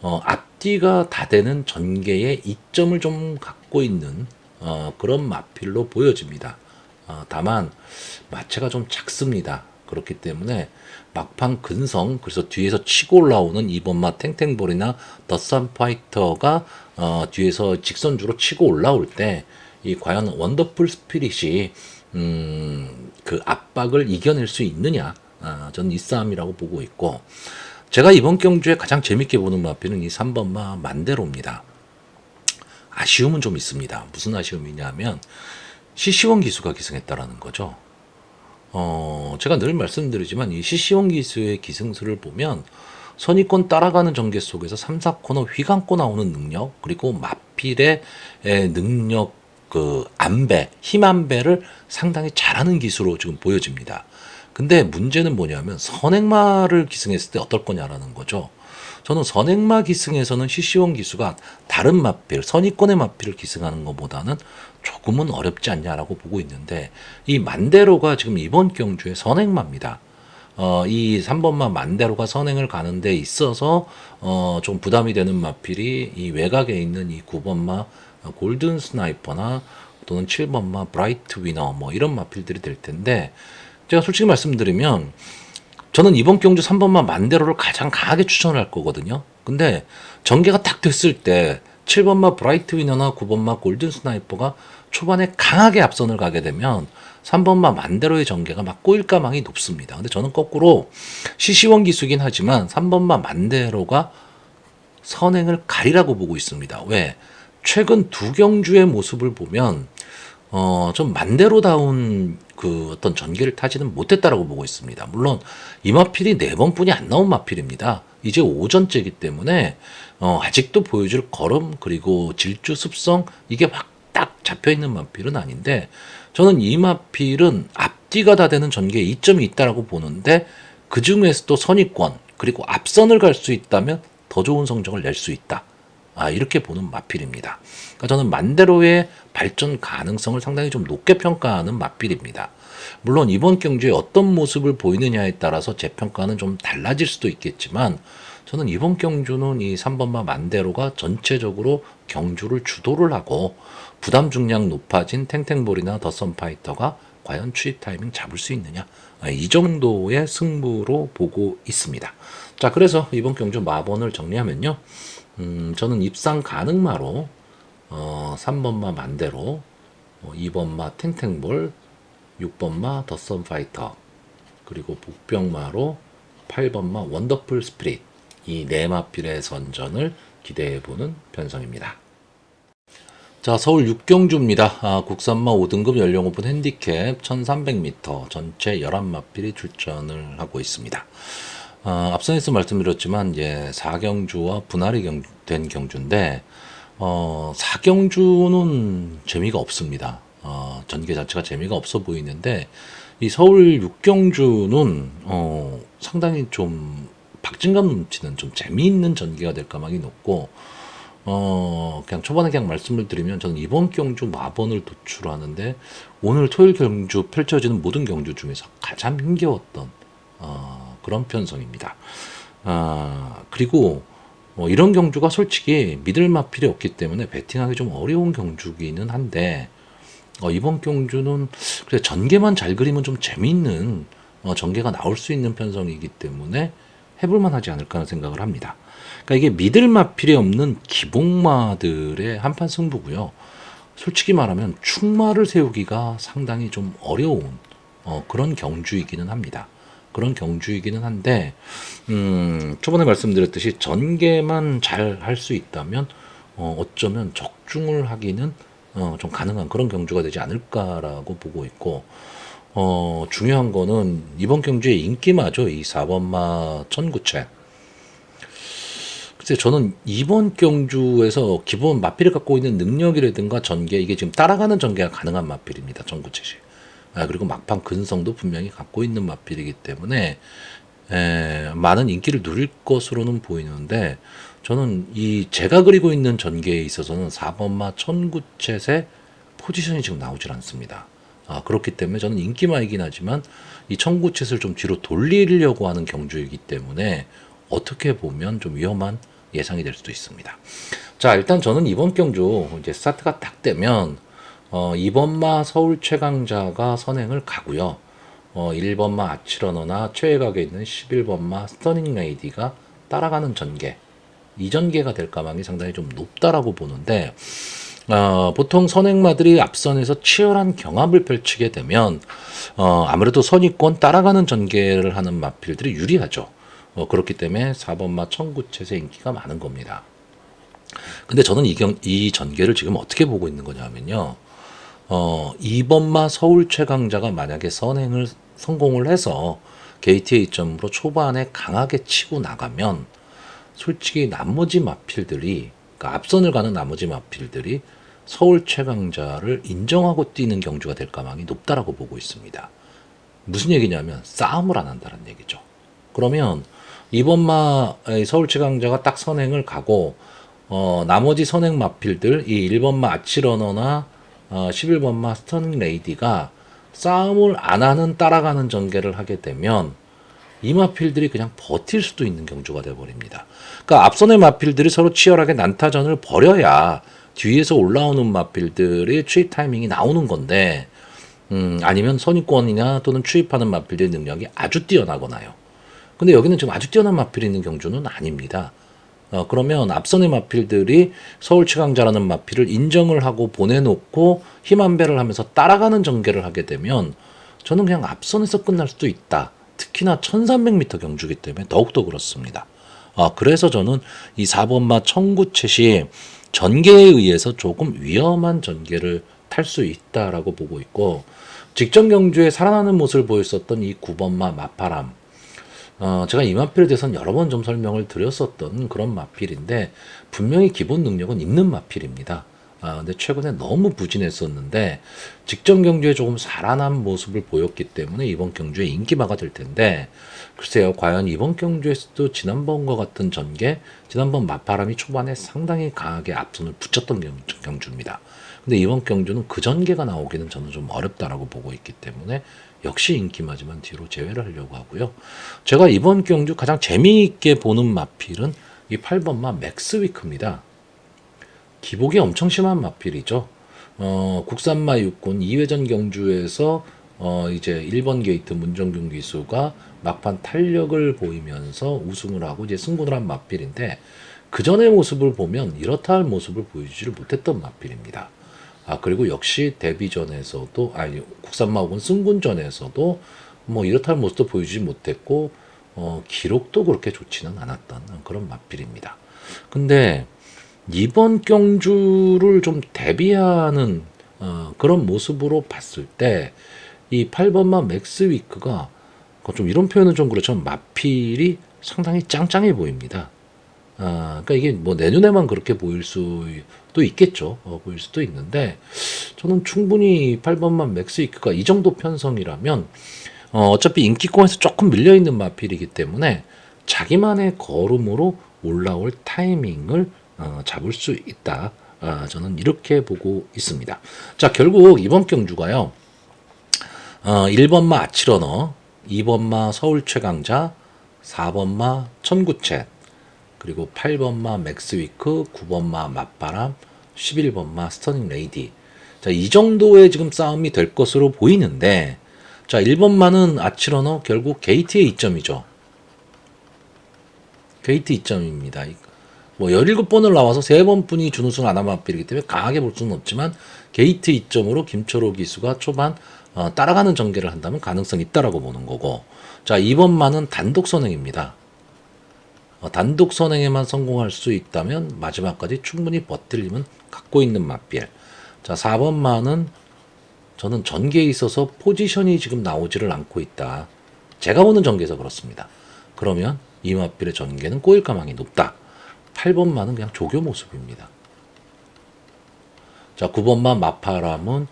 앞뒤가 다 되는 전개의 이점을 좀 갖고 있는 그런 마필로 보여집니다. 다만 마체가 좀 작습니다. 그렇기 때문에 막판 근성, 그래서 뒤에서 치고 올라오는 2번마 탱탱볼이나 더선 파이터가 뒤에서 직선주로 치고 올라올 때 이 과연 원더풀 스피릿이 그 압박을 이겨낼 수 있느냐, 저는 이 싸움이라고 보고 있고, 제가 이번 경주에 가장 재밌게 보는 마필은 이 3번마 만대로입니다. 아쉬움은 좀 있습니다. 무슨 아쉬움이냐면 CC1 기수가 기승했다라는 거죠. 제가 늘 말씀드리지만 이 CC1 기수의 기승수를 보면 선의권 따라가는 전개 속에서 3, 4코너 휘감고 나오는 능력, 그리고 마필의 능력, 그 안배, 힘 안배를 상당히 잘하는 기수로 지금 보여집니다. 근데 문제는 뭐냐면 선행마를 기승했을 때 어떨 거냐라는 거죠. 저는 선행마 기승에서는 CC1 기수가 다른 마필, 선의권의 마필을 기승하는 것보다는 조금은 어렵지 않냐라고 보고 있는데, 이 만대로가 지금 이번 경주의 선행마입니다. 이 3번마 만대로가 선행을 가는 데 있어서 좀 부담이 되는 마필이 이 외곽에 있는 이 9번마 골든 스나이퍼나 또는 7번마 브라이트 위너 뭐 이런 마필들이 될 텐데, 제가 솔직히 말씀드리면 저는 이번 경주 3번마 만대로를 가장 강하게 추천을 할 거거든요. 근데 전개가 딱 됐을 때 7번마 브라이트 위너나 9번마 골든 스나이퍼가 초반에 강하게 앞선을 가게 되면 3번마 만대로의 전개가 막 꼬일 가망이 높습니다. 근데 저는 거꾸로 CC1 기수긴 하지만 3번마 만대로가 선행을 가리라고 보고 있습니다. 왜? 최근 두 경주의 모습을 보면 좀 만대로다운 그 어떤 전개를 타지는 못했다라고 보고 있습니다. 물론 이 마필이 4번뿐이 안 나온 마필입니다. 이제 오전째이기 때문에 아직도 보여줄 걸음, 그리고 질주 습성, 이게 확 딱 잡혀있는 마필은 아닌데, 저는 이 마필은 앞뒤가 다 되는 전개에 이점이 있다라고 보는데, 그 중에서도 선의권, 그리고 앞선을 갈 수 있다면 더 좋은 성적을 낼 수 있다. 이렇게 보는 마필입니다. 그러니까 저는 만대로의 발전 가능성을 상당히 좀 높게 평가하는 마필입니다. 물론 이번 경주에 어떤 모습을 보이느냐에 따라서 제 평가는 좀 달라질 수도 있겠지만, 저는 이번 경주는 이 3번마 만대로가 전체적으로 경주를 주도를 하고 부담 중량 높아진 탱탱볼이나 더선 파이터가 과연 추입 타이밍 잡을 수 있느냐, 이 정도의 승부로 보고 있습니다. 자, 그래서 이번 경주 마번을 정리하면요, 저는 입상 가능마로 3번마 만대로, 2번마 탱탱볼, 6번마 더선 파이터, 그리고 복병마로 8번마 원더풀 스피릿, 이 네 마필의 선전을 기대해보는 편성입니다. 자, 서울 6경주입니다. 국산마 5등급 연령 오픈 핸디캡 1300m 전체 11마필이 출전을 하고 있습니다. 앞선에서 말씀드렸지만 이제 4경주와 분할이 된 경주인데, 4경주는 재미가 없습니다. 전개 자체가 재미가 없어 보이는데, 이 서울 6경주는 상당히 좀 박진감 넘치는 좀 재미있는 전개가 될 가망이 높고, 그냥 초반에 그냥 말씀을 드리면 저는 이번 경주 마번을 도출하는데 오늘 토요일 경주 펼쳐지는 모든 경주 중에서 가장 힘겨웠던 그런 편성입니다. 그리고 이런 경주가 솔직히 믿을 마필이 없기 때문에 배팅하기 좀 어려운 경주기는 한데, 이번 경주는 그래 전개만 잘 그리면 좀 재미있는 전개가 나올 수 있는 편성이기 때문에 해볼만 하지 않을까 하는 생각을 합니다. 그러니까 이게 믿을 마필이 없는 기복마들의 한판 승부고요. 솔직히 말하면 축마를 세우기가 상당히 좀 어려운 그런 경주이기는 합니다. 그런 경주이기는 한데, 초반에 말씀드렸듯이 전개만 잘 할 수 있다면 어쩌면 적중을 하기는 좀 가능한 그런 경주가 되지 않을까라고 보고 있고, 중요한 거는 이번 경주의 인기마죠. 이 4번마 천구채. 글쎄, 저는 이번 경주에서 기본 마필을 갖고 있는 능력이라든가 전개, 이게 지금 따라가는 전개가 가능한 마필입니다. 전구채시. 그리고 막판 근성도 분명히 갖고 있는 마필이기 때문에 많은 인기를 누릴 것으로는 보이는데, 저는 이 제가 그리고 있는 전개에 있어서는 4번마 천구채의 포지션이 지금 나오질 않습니다. 그렇기 때문에 저는 인기마이긴 하지만 이 천구채를 좀 뒤로 돌리려고 하는 경주이기 때문에 어떻게 보면 좀 위험한 예상이 될 수도 있습니다. 자, 일단 저는 이번 경주 이제 스타트가 딱 되면 2번마 서울 최강자가 선행을 가고요. 1번마 아치러너나 최애각에 있는 11번마 스터닝 레이디가 따라가는 전개, 이 전개가 될 가망이 상당히 좀 높다라고 보는데, 보통 선행마들이 앞선에서 치열한 경합을 펼치게 되면 아무래도 선의권 따라가는 전개를 하는 마필들이 유리하죠. 그렇기 때문에 4번마 청구챗의 인기가 많은 겁니다. 근데 저는 이 전개를 지금 어떻게 보고 있는 거냐면요. 2번마 서울 최강자가 만약에 선행을 성공을 해서 게이트 A점으로 초반에 강하게 치고 나가면 솔직히 나머지 마필들이, 그러니까 앞선을 가는 나머지 마필들이 서울 최강자를 인정하고 뛰는 경주가 될 가망이 높다라고 보고 있습니다. 무슨 얘기냐면 싸움을 안 한다는 얘기죠. 그러면 이번마 서울 최강자가 딱 선행을 가고 나머지 선행 마필들 이 1번마 아치러너나 11번마 스턴 레이디가 싸움을 안 하는 따라가는 전개를 하게 되면 이 마필들이 그냥 버틸 수도 있는 경주가 되어버립니다. 그러니까 앞선의 마필들이 서로 치열하게 난타전을 벌여야 뒤에서 올라오는 마필들의 추입 타이밍이 나오는 건데, 아니면 선입권이나 또는 추입하는 마필들의 능력이 아주 뛰어나거나요. 근데 여기는 지금 아주 뛰어난 마필이 있는 경주는 아닙니다. 그러면 앞선의 마필들이 서울 최강자라는 마필을 인정을 하고 보내놓고 힘 안배를 하면서 따라가는 전개를 하게 되면 저는 그냥 앞선에서 끝날 수도 있다. 특히나 1300m 경주기 때문에 더욱더 그렇습니다. 그래서 저는 이 4번마 청구챗이 전개에 의해서 조금 위험한 전개를 탈 수 있다라고 보고 있고, 직전 경주에 살아나는 모습을 보였었던 이 9번마 마파람, 제가 이 마필에 대해서는 여러 번 좀 설명을 드렸었던 그런 마필인데 분명히 기본 능력은 있는 마필입니다. 근데 최근에 너무 부진했었는데 직전 경주에 조금 살아난 모습을 보였기 때문에 이번 경주에 인기마가 될 텐데, 글쎄요, 과연 이번 경주에서도 지난번과 같은 전개, 지난번 마파람이 초반에 상당히 강하게 앞선을 붙였던 경주입니다. 근데 이번 경주는 그 전개가 나오기는 저는 좀 어렵다라고 보고 있기 때문에 역시 인기마지만 뒤로 제외를 하려고 하고요. 제가 이번 경주 가장 재미있게 보는 마필은 이 8번마 맥스위크입니다. 기복이 엄청 심한 마필이죠. 국산마 육군 2회전 경주에서 이제 1번 게이트 문정균 기수가 막판 탄력을 보이면서 우승을 하고 이제 승부를 한 마필인데, 그 전의 모습을 보면 이렇다 할 모습을 보여주지를 못했던 마필입니다. 그리고 역시 데뷔전에서도, 국산마 혹은 승군전에서도 뭐 이렇다 할 모습도 보여주지 못했고, 기록도 그렇게 좋지는 않았던 그런 마필입니다. 근데 이번 경주를 좀 대비하는 그런 모습으로 봤을 때 이 8번마 맥스위크가 좀, 이런 표현은 좀 그렇지만 마필이 상당히 짱짱해 보입니다. 그러니까 이게 뭐 내 눈에만 그렇게 보일 수도 있겠죠. 보일 수도 있는데 저는 충분히 8번만 맥스위크가 이 정도 편성이라면 어차피 인기권에서 조금 밀려있는 마필이기 때문에 자기만의 걸음으로 올라올 타이밍을 잡을 수 있다. 저는 이렇게 보고 있습니다. 자, 결국 이번 경주가요. 1번마 아치러너, 2번마 서울 최강자, 4번마 천구챗, 그리고 8번마 맥스위크, 9번마 맞바람, 11번마 스터닝 레이디. 자, 이 정도의 지금 싸움이 될 것으로 보이는데, 자, 1번마는 아치러너 결국 게이트의 2점이죠. 게이트 2점입니다. 뭐 17번을 나와서 3번뿐이 준우승 안 하면 앞이기 때문에 강하게 볼 수는 없지만 게이트 2점으로 김초로 기수가 초반 따라가는 전개를 한다면 가능성이 있다라고 보는 거고, 자, 2번마는 단독 선행입니다. 단독 선행에만 성공할 수 있다면 마지막까지 충분히 버틸 힘은 갖고 있는 마필. 자, 4번마는 저는 전개에 있어서 포지션이 지금 나오지를 않고 있다. 제가 보는 전개에서 그렇습니다. 그러면 이 마필의 전개는 꼬일 가망이 높다. 8번마는 그냥 조교 모습입니다. 자, 9번마 마파람은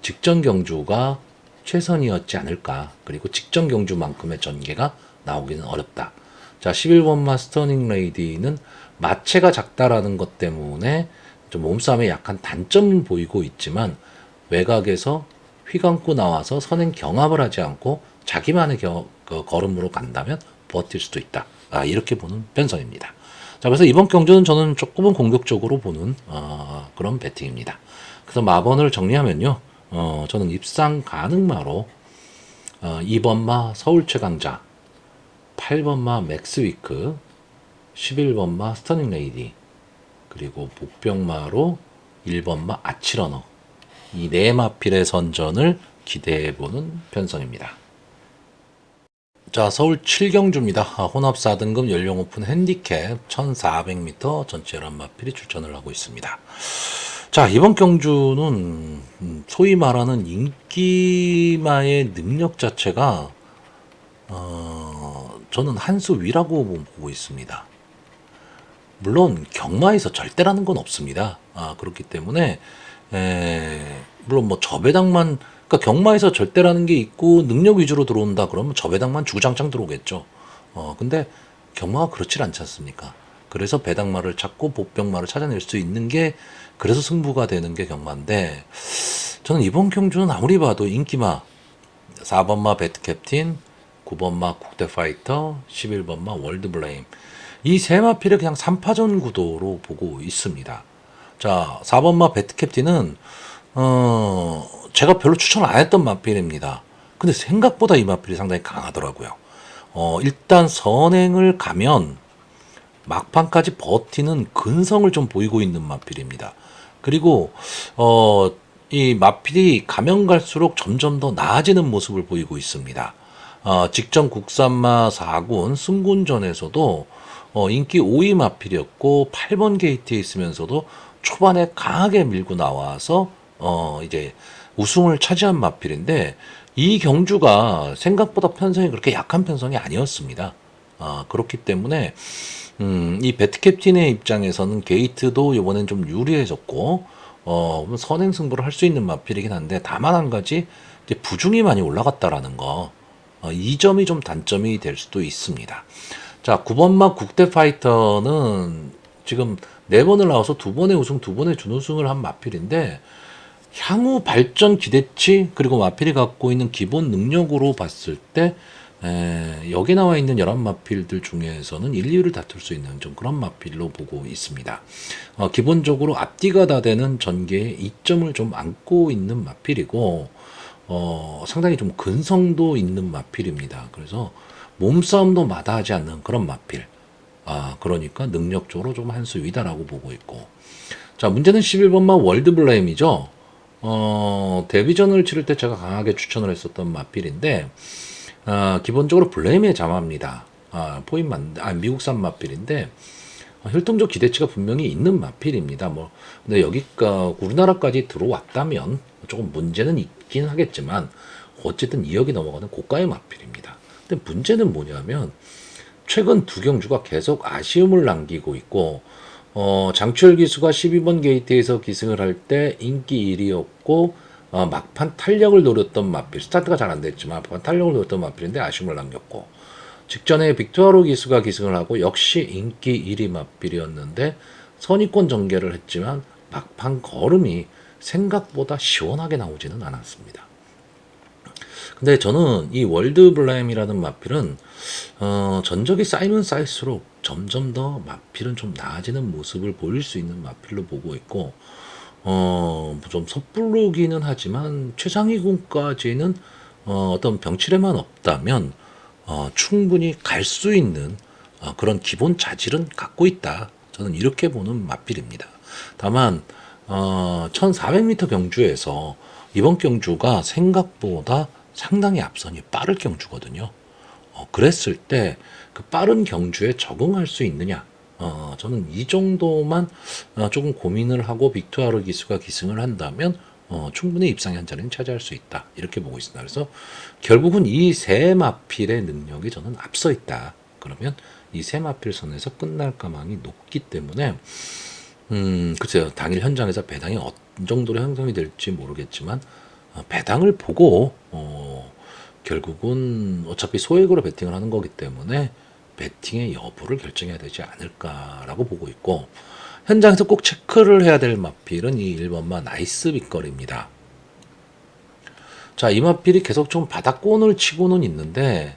직전 경주가 최선이었지 않을까. 그리고 직전 경주만큼의 전개가 나오기는 어렵다. 자, 11번마 스터닝 레이디는 마체가 작다라는 것 때문에 좀 몸싸움에 약한 단점을 보이고 있지만 외곽에서 휘감고 나와서 선행 경합을 하지 않고 자기만의 걸음으로 간다면 버틸 수도 있다. 이렇게 보는 편성입니다. 자, 그래서 이번 경주는 저는 조금은 공격적으로 보는 그런 배팅입니다. 그래서 마번을 정리하면요, 저는 입상 가능마로 2번마 서울 최강자, 8번마 맥스위크, 11번마 스터닝 레이디, 그리고 복병마로 1번마 아치러너, 이 네 마필의 선전을 기대해보는 편성입니다. 자, 서울 7경주입니다. 혼합 4등급 연령 오픈 핸디캡 1400m 전체 11마필이 출전을 하고 있습니다. 자, 이번 경주는 소위 말하는 인기마의 능력 자체가 저는 한 수 위라고 보고 있습니다. 물론 경마에서 절대라는 건 없습니다. 그렇기 때문에 물론 뭐 저배당만, 그러니까 경마에서 절대라는 게 있고 능력 위주로 들어온다 그러면 저배당만 주구장창 들어오겠죠. 근데 경마가 그렇지 않지 않습니까? 그래서 배당마를 찾고 복병마를 찾아낼 수 있는 게, 그래서 승부가 되는 게 경마인데, 저는 이번 경주는 아무리 봐도 인기마 4번마 배트캡틴, 9번마 국대파이터, 11번마 월드블레임, 이 세 마필을 그냥 3파전 구도로 보고 있습니다. 자, 4번마 배트캡틴은 제가 별로 추천을 안 했던 마필입니다. 근데 생각보다 이 마필이 상당히 강하더라고요. 일단 선행을 가면 막판까지 버티는 근성을 좀 보이고 있는 마필입니다. 그리고 이 마필이 가면 갈수록 점점 더 나아지는 모습을 보이고 있습니다. 직전 국산마 4군 승군전에서도 인기 5위 마필이었고 8번 게이트에 있으면서도 초반에 강하게 밀고 나와서 이제 우승을 차지한 마필인데, 이 경주가 생각보다 편성이 그렇게 약한 편성이 아니었습니다. 그렇기 때문에 이 배트캡틴의 입장에서는 게이트도 이번엔 좀 유리해졌고 선행 승부를 할 수 있는 마필이긴 한데, 다만 한 가지 이제 부중이 많이 올라갔다라는 거, 이 점이 좀 단점이 될 수도 있습니다. 자, 9번마 국대파이터는 지금 4번을 나와서 2번의 우승, 2번의 준우승을 한 마필인데, 향후 발전 기대치 그리고 마필이 갖고 있는 기본 능력으로 봤을 때 여기 나와 있는 11마필들 중에서는 1, 2위를 다툴 수 있는 좀 그런 마필로 보고 있습니다. 기본적으로 앞뒤가 다 되는 전개에 이점을 좀 안고 있는 마필이고, 상당히 좀 근성도 있는 마필입니다. 그래서 몸싸움도 마다하지 않는 그런 마필. 그러니까 능력적으로 좀 한 수 위다라고 보고 있고. 자, 문제는 11번마 월드블레임이죠. 데뷔전을 치를 때 제가 강하게 추천을 했었던 마필인데, 기본적으로 블레임의 자마입니다. 미국산 마필인데, 혈통적 기대치가 분명히 있는 마필입니다. 근데 여기가 우리나라까지 들어왔다면 조금 문제는 있긴 하겠지만, 어쨌든 2억이 넘어가는 고가의 마필입니다. 근데 문제는 뭐냐면, 최근 두 경주가 계속 아쉬움을 남기고 있고, 장추열 기수가 12번 게이트에서 기승을 할 때 인기 1위였고, 막판 탄력을 노렸던 마필, 스타트가 잘 안 됐지만 막판 탄력을 노렸던 마필인데 아쉬움을 남겼고, 직전에 빅토아로 기수가 기승을 하고 역시 인기 1위 마필이었는데 선의권 전개를 했지만 막판 걸음이 생각보다 시원하게 나오지는 않았습니다. 근데 저는 이 월드블레임이라는 마필은 전적이 쌓이면 쌓일수록 점점 더 마필은 좀 나아지는 모습을 보일 수 있는 마필로 보고 있고, 좀 섣부르기는 하지만 최상위군까지는 어떤 병치레만 없다면 충분히 갈 수 있는 그런 기본 자질은 갖고 있다. 저는 이렇게 보는 마필입니다. 다만 1400m 경주에서 이번 경주가 생각보다 상당히 앞선이 빠를 경주거든요. 그랬을 때 그 빠른 경주에 적응할 수 있느냐, 저는 이 정도만 조금 고민을 하고 빅토아르 기수가 기승을 한다면 충분히 입상의 한 자리는 차지할 수 있다, 이렇게 보고 있습니다. 그래서 결국은 이 세 마필의 능력이 저는 앞서 있다. 그러면 이 세 마필 선에서 끝날 가망이 높기 때문에 글쎄요, 당일 현장에서 배당이 어느 정도로 형성이 될지 모르겠지만 배당을 보고 결국은 어차피 소액으로 베팅을 하는 거기 때문에 베팅의 여부를 결정해야 되지 않을까라고 보고 있고, 현장에서 꼭 체크를 해야 될 마필은 이 1번마 나이스 빅걸입니다. 자, 이 마필이 계속 좀 바닥권을 치고는 있는데,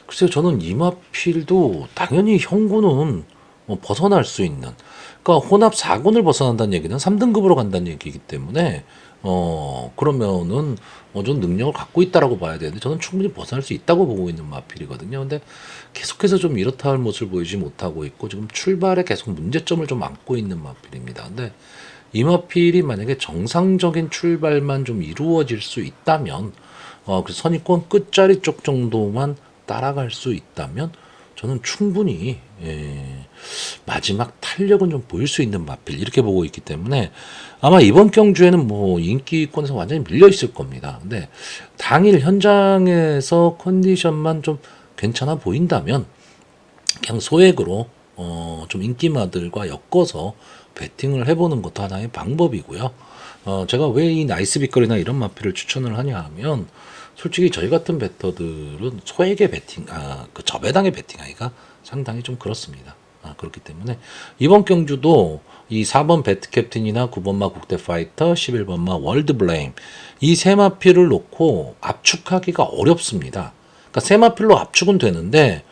글쎄요, 저는 이 마필도 당연히 형군은 벗어날 수 있는, 그러니까 혼합 4군을 벗어난다는 얘기는 3등급으로 간다는 얘기이기 때문에 그러면은 좀 능력을 갖고 있다라고 봐야 되는데 저는 충분히 벗어날 수 있다고 보고 있는 마필이거든요. 근데 계속해서 좀 이렇다 할 모습을 보이지 못하고 있고 지금 출발에 계속 문제점을 좀 안고 있는 마필입니다. 근데 이 마필이 만약에 정상적인 출발만 좀 이루어질 수 있다면 그 선입권 끝자리 쪽 정도만 따라갈 수 있다면 저는 충분히 마지막 탄력은 좀 보일 수 있는 마필 이렇게 보고 있기 때문에 아마 이번 경주에는 뭐 인기권에서 완전히 밀려 있을 겁니다. 근데 당일 현장에서 컨디션만 좀 괜찮아 보인다면 그냥 소액으로 좀 인기마들과 엮어서 베팅을 해보는 것도 하나의 방법이고요. 제가 왜 이 나이스 빅걸이나 이런 마필을 추천을 하냐 하면 솔직히 저희 같은 베터들은 소액의 베팅, 그 저배당의 베팅하기가 상당히 좀 그렇습니다. 그렇기 때문에 이번 경주도 이 4번 배트 캡틴이나 9번마 국대 파이터, 11번마 월드 블레임 이 세 마필을 놓고 압축하기가 어렵습니다. 그러니까 세 마필로 압축은 되는데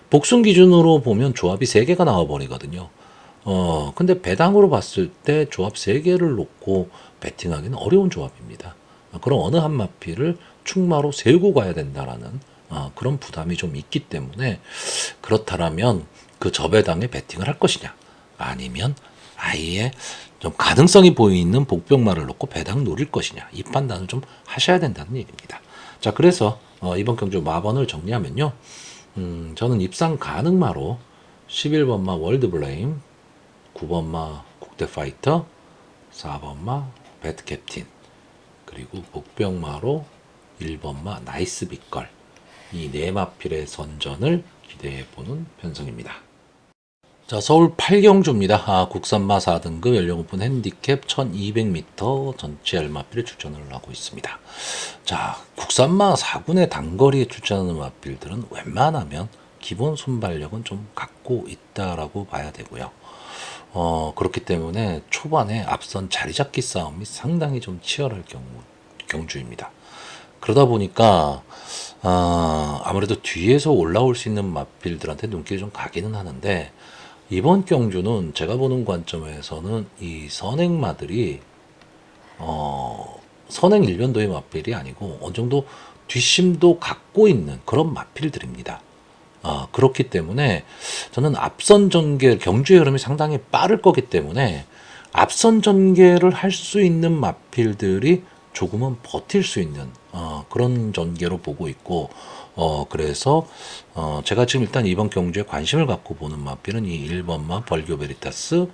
복순 기준으로 보면 조합이 3개가 나와버리거든요. 근데 배당으로 봤을 때 조합 3개를 놓고 배팅하기는 어려운 조합입니다. 그럼 어느 한 마필을 충마로 세우고 가야 된다라는 그런 부담이 좀 있기 때문에 그렇다면 그 저배당에 배팅을 할 것이냐 아니면 아예 좀 가능성이 보이는 복병마를 놓고 배당 노릴 것이냐 이 판단을 좀 하셔야 된다는 얘기입니다. 자 그래서 이번 경주 마번을 정리하면요. 저는 입상 가능마로 11번마 월드블레임, 9번마 국대파이터, 4번마 배트캡틴, 그리고 복병마로 1번마 나이스 빅걸 이 네 마필의 선전을 기대해보는 편성입니다. 자, 서울 8경주입니다. 국산마 4등급 연령 오픈 핸디캡 1200m 전체 알마필에 출전을 하고 있습니다. 자, 국산마 4군의 단거리에 출전하는 마필들은 웬만하면 기본 순발력은 좀 갖고 있다라고 봐야 되고요. 그렇기 때문에 초반에 앞선 자리 잡기 싸움이 상당히 좀 치열할 경주입니다. 그러다 보니까 아무래도 뒤에서 올라올 수 있는 마필들한테 눈길이 좀 가기는 하는데 이번 경주는 제가 보는 관점에서는 이 선행마들이 선행 일변도의 마필이 아니고 어느 정도 뒷심도 갖고 있는 그런 마필들입니다. 그렇기 때문에 저는 앞선 전개 경주의 흐름이 상당히 빠를 거기 때문에 앞선 전개를 할 수 있는 마필들이 조금은 버틸 수 있는 그런 전개로 보고 있고 그래서 제가 지금 일단 이번 경주에 관심을 갖고 보는 마필은 이 1번마 벌교 베리타스,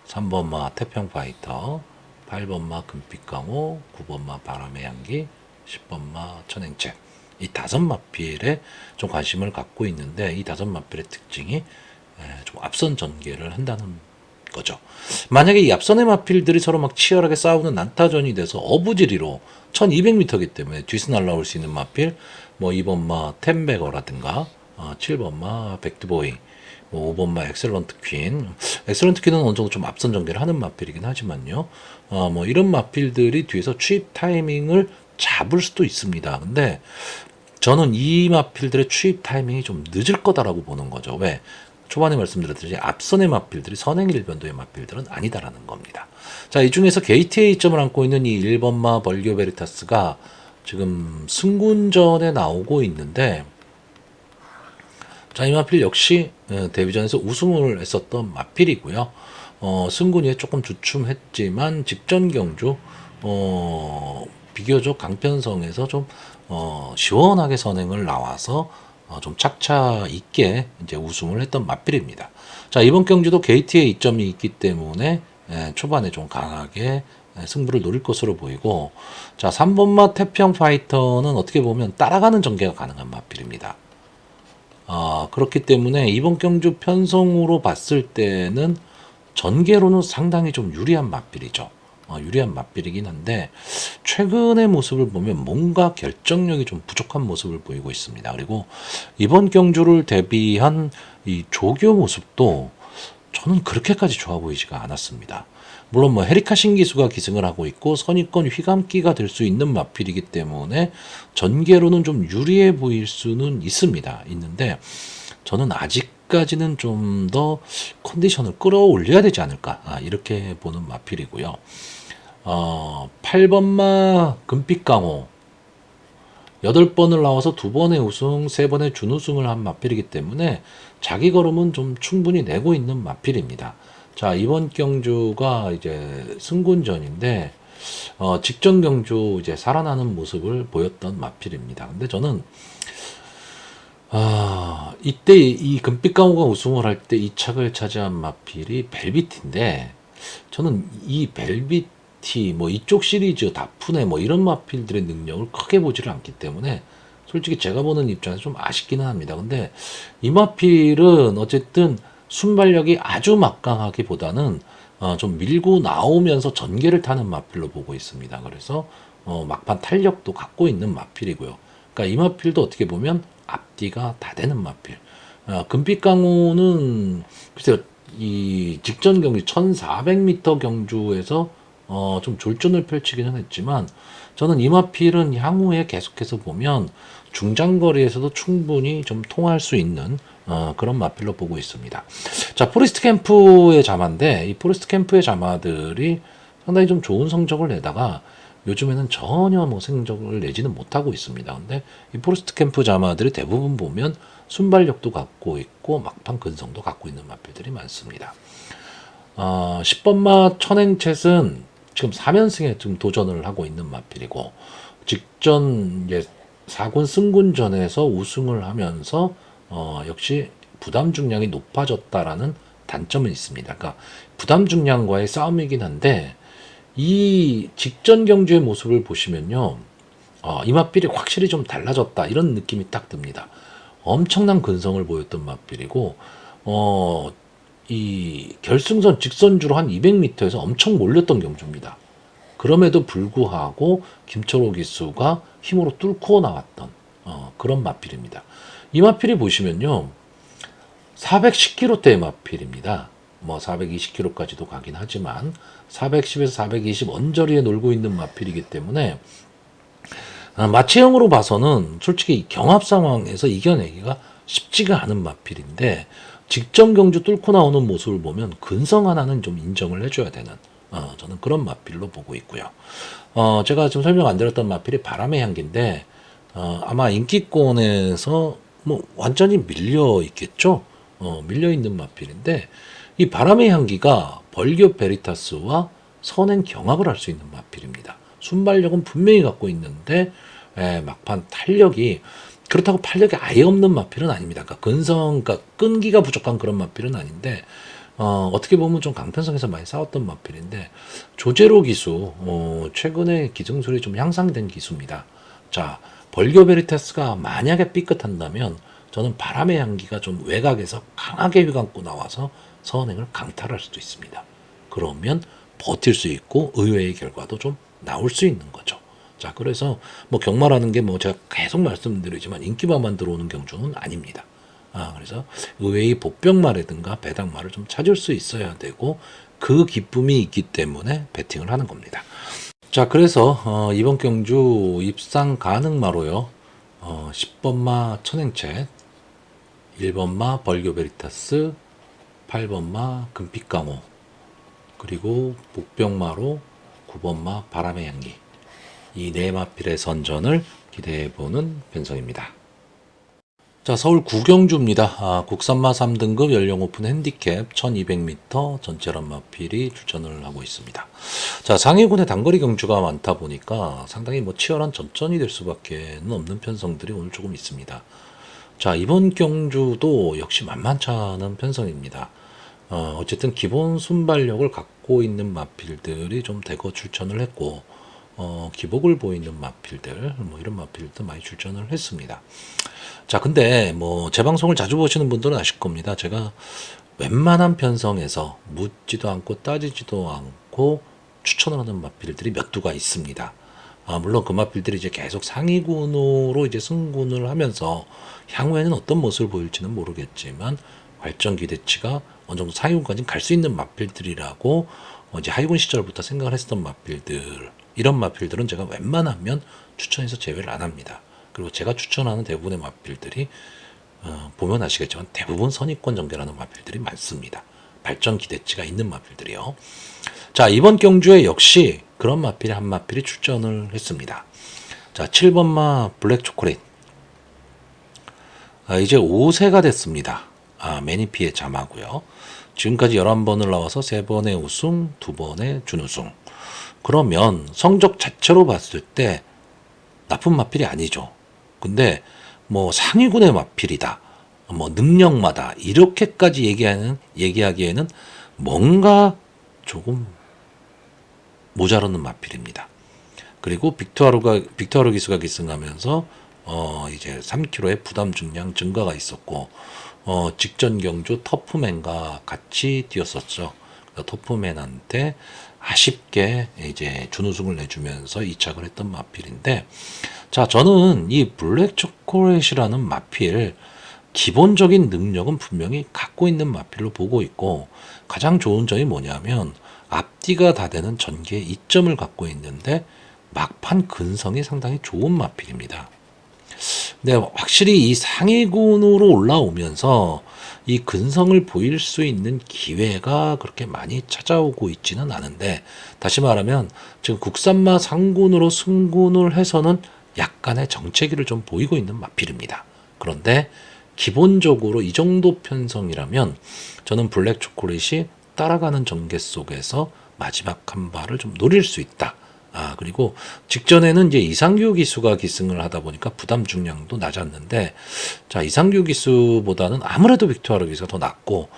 3번마 태평파이터, 8번마 금빛강호, 9번마 바람의 향기, 10번마 천행책 이 5마필에 좀 관심을 갖고 있는데 이 5마필의 특징이 좀 앞선 전개를 한다는 거죠. 만약에 이 앞선의 마필들이 서로 막 치열하게 싸우는 난타전이 돼서 어부지리로 1200m이기 때문에 뒤에서 날라올 수 있는 마필 뭐 2번마 템베거라든가 7번마 백드보이 뭐 5번마 엑셀런트 퀸 엑셀런트 퀸은 어느 정도 좀 앞선 전개를 하는 마필이긴 하지만요. 뭐 이런 마필들이 뒤에서 추입 타이밍을 잡을 수도 있습니다. 근데 저는 이 마필들의 추입 타이밍이 좀 늦을 거다라고 보는 거죠. 왜? 초반에 말씀드렸듯이 앞선의 마필들이 선행 일변도의 마필들은 아니다라는 겁니다. 자, 이 중에서 게이트에 이점을 안고 있는 이 1번마 벌교 베리타스가 지금 승군전에 나오고 있는데 자, 이 마필 역시 데뷔전에서 우승을 했었던 마필이고요. 승군이 조금 주춤했지만 직전 경주 비교적 강편성에서 좀 시원하게 선행을 나와서 좀 착차 있게 이제 우승을 했던 마필입니다. 자, 이번 경주도 게이트에 이점이 있기 때문에 초반에 좀 강하게 승부를 노릴 것으로 보이고 자, 3번마 태평 파이터는 어떻게 보면 따라가는 전개가 가능한 마필입니다. 그렇기 때문에 이번 경주 편성으로 봤을 때는 전개로는 상당히 좀 유리한 마필이죠. 유리한 마필이긴 한데 최근의 모습을 보면 뭔가 결정력이 좀 부족한 모습을 보이고 있습니다. 그리고 이번 경주를 대비한 이 조교 모습도 저는 그렇게까지 좋아 보이지가 않았습니다. 물론 뭐 헤리카 신기수가 기승을 하고 있고 선입권 휘감기가 될 수 있는 마필이기 때문에 전개로는 좀 유리해 보일 수는 있는데 저는 아직까지는 좀 더 컨디션을 끌어올려야 되지 않을까 이렇게 보는 마필이고요. 8번마 금빛강호 8번을 나와서 2번의 우승, 3번의 준우승을 한 마필이기 때문에 자기 걸음은 좀 충분히 내고 있는 마필입니다. 자, 이번 경주가 이제 승군전인데, 직전 경주 이제 살아나는 모습을 보였던 마필입니다. 근데 저는, 이때 이 금빛강호가 우승을 할 때 이 착을 차지한 마필이 벨비티인데, 저는 이 벨비티, 뭐 이쪽 시리즈, 다프네, 뭐 이런 마필들의 능력을 크게 보지를 않기 때문에, 솔직히 제가 보는 입장에서 좀 아쉽기는 합니다. 근데 이 마필은 어쨌든 순발력이 아주 막강하기보다는 좀 밀고 나오면서 전개를 타는 마필로 보고 있습니다. 그래서 막판 탄력도 갖고 있는 마필이고요. 그러니까 이 마필도 어떻게 보면 앞뒤가 다 되는 마필. 금빛강호는 글쎄요, 이 직전 경기 1400m 경주에서 좀 졸전을 펼치기는 했지만 저는 이 마필은 향후에 계속해서 보면 중장거리에서도 충분히 좀 통할 수 있는 그런 마필로 보고 있습니다. 자, 포레스트 캠프의 자마인데 이 포레스트 캠프의 자마들이 상당히 좀 좋은 성적을 내다가 요즘에는 전혀 뭐 성적을 내지는 못하고 있습니다. 근데 이 포레스트 캠프 자마들이 대부분 보면 순발력도 갖고 있고 막판 근성도 갖고 있는 마필들이 많습니다. 10번마 천행챗은 지금 4연승에 지금 도전을 하고 있는 마필이고 직전 이제 4군 승군전에서 우승을 하면서 역시 부담 중량이 높아졌다라는 단점은 있습니다. 그러니까 부담 중량과의 싸움이긴 한데 이 직전 경주의 모습을 보시면요, 이 마필이 확실히 좀 달라졌다 이런 느낌이 딱 듭니다. 엄청난 근성을 보였던 마필이고 이 결승선 직선주로 한 200m에서 엄청 몰렸던 경주입니다. 그럼에도 불구하고 김철호 기수가 힘으로 뚫고 나왔던 그런 마필입니다. 이 마필이 보시면요, 410kg대의 마필입니다. 뭐 420kg까지도 가긴 하지만 410에서 420 언저리에 놀고 있는 마필이기 때문에 마체형으로 봐서는 솔직히 경합 상황에서 이겨내기가 쉽지가 않은 마필인데 직전 경주 뚫고 나오는 모습을 보면 근성 하나는 좀 인정을 해줘야 되는 저는 그런 마필로 보고 있고요. 제가 지금 설명 안 드렸던 마필이 바람의 향기인데 아마 인기권에서 뭐 완전히 밀려 있겠죠. 밀려 있는 마필인데 이 바람의 향기가 벌교 베리타스와 선행 경합을 할 수 있는 마필입니다. 순발력은 분명히 갖고 있는데 막판 탄력이 그렇다고 탄력이 아예 없는 마필은 아닙니다. 그러니까 근성, 그러니까 끈기가 부족한 그런 마필은 아닌데 어떻게 보면 좀 강편성에서 많이 싸웠던 마필인데 조제로 기수 최근에 기증술이 좀 향상된 기수입니다. 자, 벌교 베리타스가 만약에 삐끗한다면 저는 바람의 향기가 좀 외곽에서 강하게 휘감고 나와서 선행을 강탈할 수도 있습니다. 그러면 버틸 수 있고 의외의 결과도 좀 나올 수 있는 거죠. 자, 그래서 뭐 경마라는 게 뭐 제가 계속 말씀드리지만 인기마만 들어오는 경주는 아닙니다. 그래서 의외의 복병마라든가 배당마를 좀 찾을 수 있어야 되고 그 기쁨이 있기 때문에 배팅을 하는 겁니다. 자, 그래서 이번 경주 입상 가능마로요. 10번마 천행챗, 1번마 벌교 베리타스, 8번마 금빛강호, 그리고 복병마로 9번마 바람의 향기, 이 네 마필의 선전을 기대해보는 편성입니다. 자, 서울 구경주입니다. 국산마 3등급 연령 오픈 핸디캡 1200m 전체란 마필이 출전을 하고 있습니다. 자, 상위군의 단거리 경주가 많다 보니까 상당히 뭐 치열한 접전이 될 수밖에 없는 편성들이 오늘 조금 있습니다. 자, 이번 경주도 역시 만만치 않은 편성입니다. 어쨌든 기본 순발력을 갖고 있는 마필들이 좀 대거 출전을 했고 기복을 보이는 마필들, 뭐 이런 마필도 많이 출전을 했습니다. 자, 근데 뭐 제 방송을 자주 보시는 분들은 아실 겁니다. 제가 웬만한 편성에서 묻지도 않고 따지지도 않고 추천을 하는 마필들이 몇 두가 있습니다. 물론 그 마필들이 이제 계속 상위군으로 이제 승군을 하면서 향후에는 어떤 모습을 보일지는 모르겠지만 발전 기대치가 어느 정도 상위군까지 갈 수 있는 마필들이라고 이제 하위군 시절부터 생각을 했었던 마필들, 이런 마필들은 제가 웬만하면 추천해서 제외를 안 합니다. 그리고 제가 추천하는 대부분의 마필들이 보면 아시겠지만 대부분 선입권 전개라는 마필들이 많습니다. 발전 기대치가 있는 마필들이요. 자, 이번 경주에 역시 그런 마필이 한 마필이 출전을 했습니다. 자, 7번마 블랙 초콜릿. 이제 5세가 됐습니다. 매니피의 자마고요. 지금까지 11번을 나와서 3번의 우승, 2번의 준우승. 그러면 성적 자체로 봤을 때 나쁜 마필이 아니죠. 근데 뭐 상위군의 마필이다. 뭐 능력마다 이렇게까지 얘기하기에는 뭔가 조금 모자라는 마필입니다. 그리고 빅토르 기수가 기승하면서 이제 3kg의 부담 중량 증가가 있었고 직전 경주 터프맨과 같이 뛰었었죠. 터프맨한테 아쉽게 이제 준우승을 내주면서 이착을 했던 마필인데, 자, 저는 이 블랙 초콜릿이라는 마필 기본적인 능력은 분명히 갖고 있는 마필로 보고 있고, 가장 좋은 점이 뭐냐면 앞뒤가 다 되는 전개 이점을 갖고 있는데 막판 근성이 상당히 좋은 마필입니다. 근데 확실히 이 상위군으로 올라오면서 이 근성을 보일 수 있는 기회가 그렇게 많이 찾아오고 있지는 않은데, 다시 말하면 지금 국산마 상군으로 승군을 해서는 약간의 정체기를 좀 보이고 있는 마필입니다. 그런데 기본적으로 이 정도 편성이라면 저는 블랙 초콜릿이 따라가는 전개 속에서 마지막 한 발을 좀 노릴 수 있다. 그리고 직전에는 이제 이상규 기수가 기승을 하다 보니까 부담 중량도 낮았는데, 자, 이상규 기수보다는 아무래도 빅토르 기수가 더 낮고,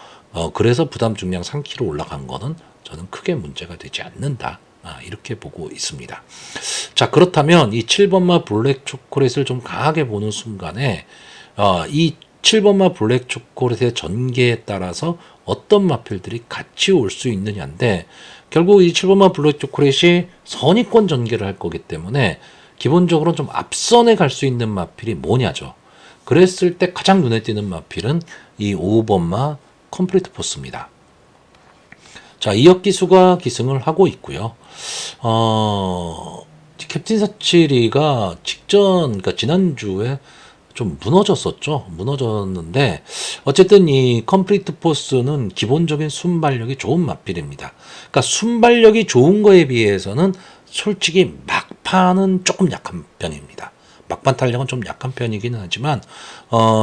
그래서 부담 중량 3kg 올라간 거는 저는 크게 문제가 되지 않는다. 이렇게 보고 있습니다. 자, 그렇다면 이 7번마 블랙 초콜릿을 좀 강하게 보는 순간에, 이 7번마 블랙 초콜릿의 전개에 따라서 어떤 마필들이 같이 올 수 있느냐인데, 결국 이 7번마 블랙 초콜릿이 선의권 전개를 할 거기 때문에 기본적으로 좀 앞선에 갈 수 있는 마필이 뭐냐죠. 그랬을 때 가장 눈에 띄는 마필은 이 5번마 컴플리트 포스입니다. 자, 이혁 기수가 기승을 하고 있고요. 캡틴 사치리가 그러니까 지난주에 좀 무너졌는데, 어쨌든 이 컴플리트 포스는 기본적인 순발력이 좋은 마필입니다. 그러니까 순발력이 좋은 거에 비해서는 솔직히 막판은 조금 약한 편입니다. 막판 탄력은 좀 약한 편이기는 하지만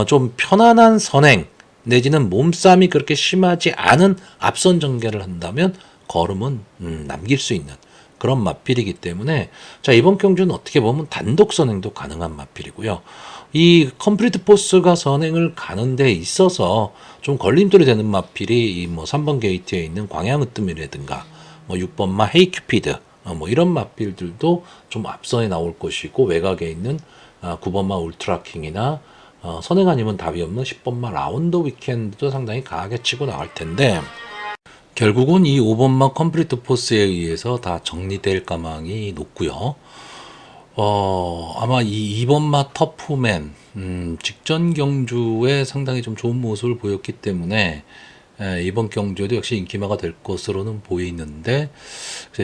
좀 편안한 선행 내지는 몸싸움이 그렇게 심하지 않은 앞선 전개를 한다면 걸음은 남길 수 있는 그런 마필이기 때문에, 자, 이번 경주는 어떻게 보면 단독 선행도 가능한 마필이고요. 이 컴플리트 포스가 선행을 가는 데 있어서 좀 걸림돌이 되는 마필이 이 뭐 3번 게이트에 있는 광양으뜸이라든가 뭐 6번마 헤이큐피드 뭐 이런 마필들도 좀 앞선에 나올 것이고, 외곽에 있는 9번마 울트라킹이나 선행 아니면 답이 없는 10번마 라운드 위켄드도 상당히 강하게 치고 나갈 텐데, 결국은 이 5번마 컴플리트 포스에 의해서 다 정리될 가망이 높고요. 아마 이 2번마 터프맨, 직전 경주에 상당히 좀 좋은 모습을 보였기 때문에, 이번 경주에도 역시 인기마가 될 것으로는 보이는데,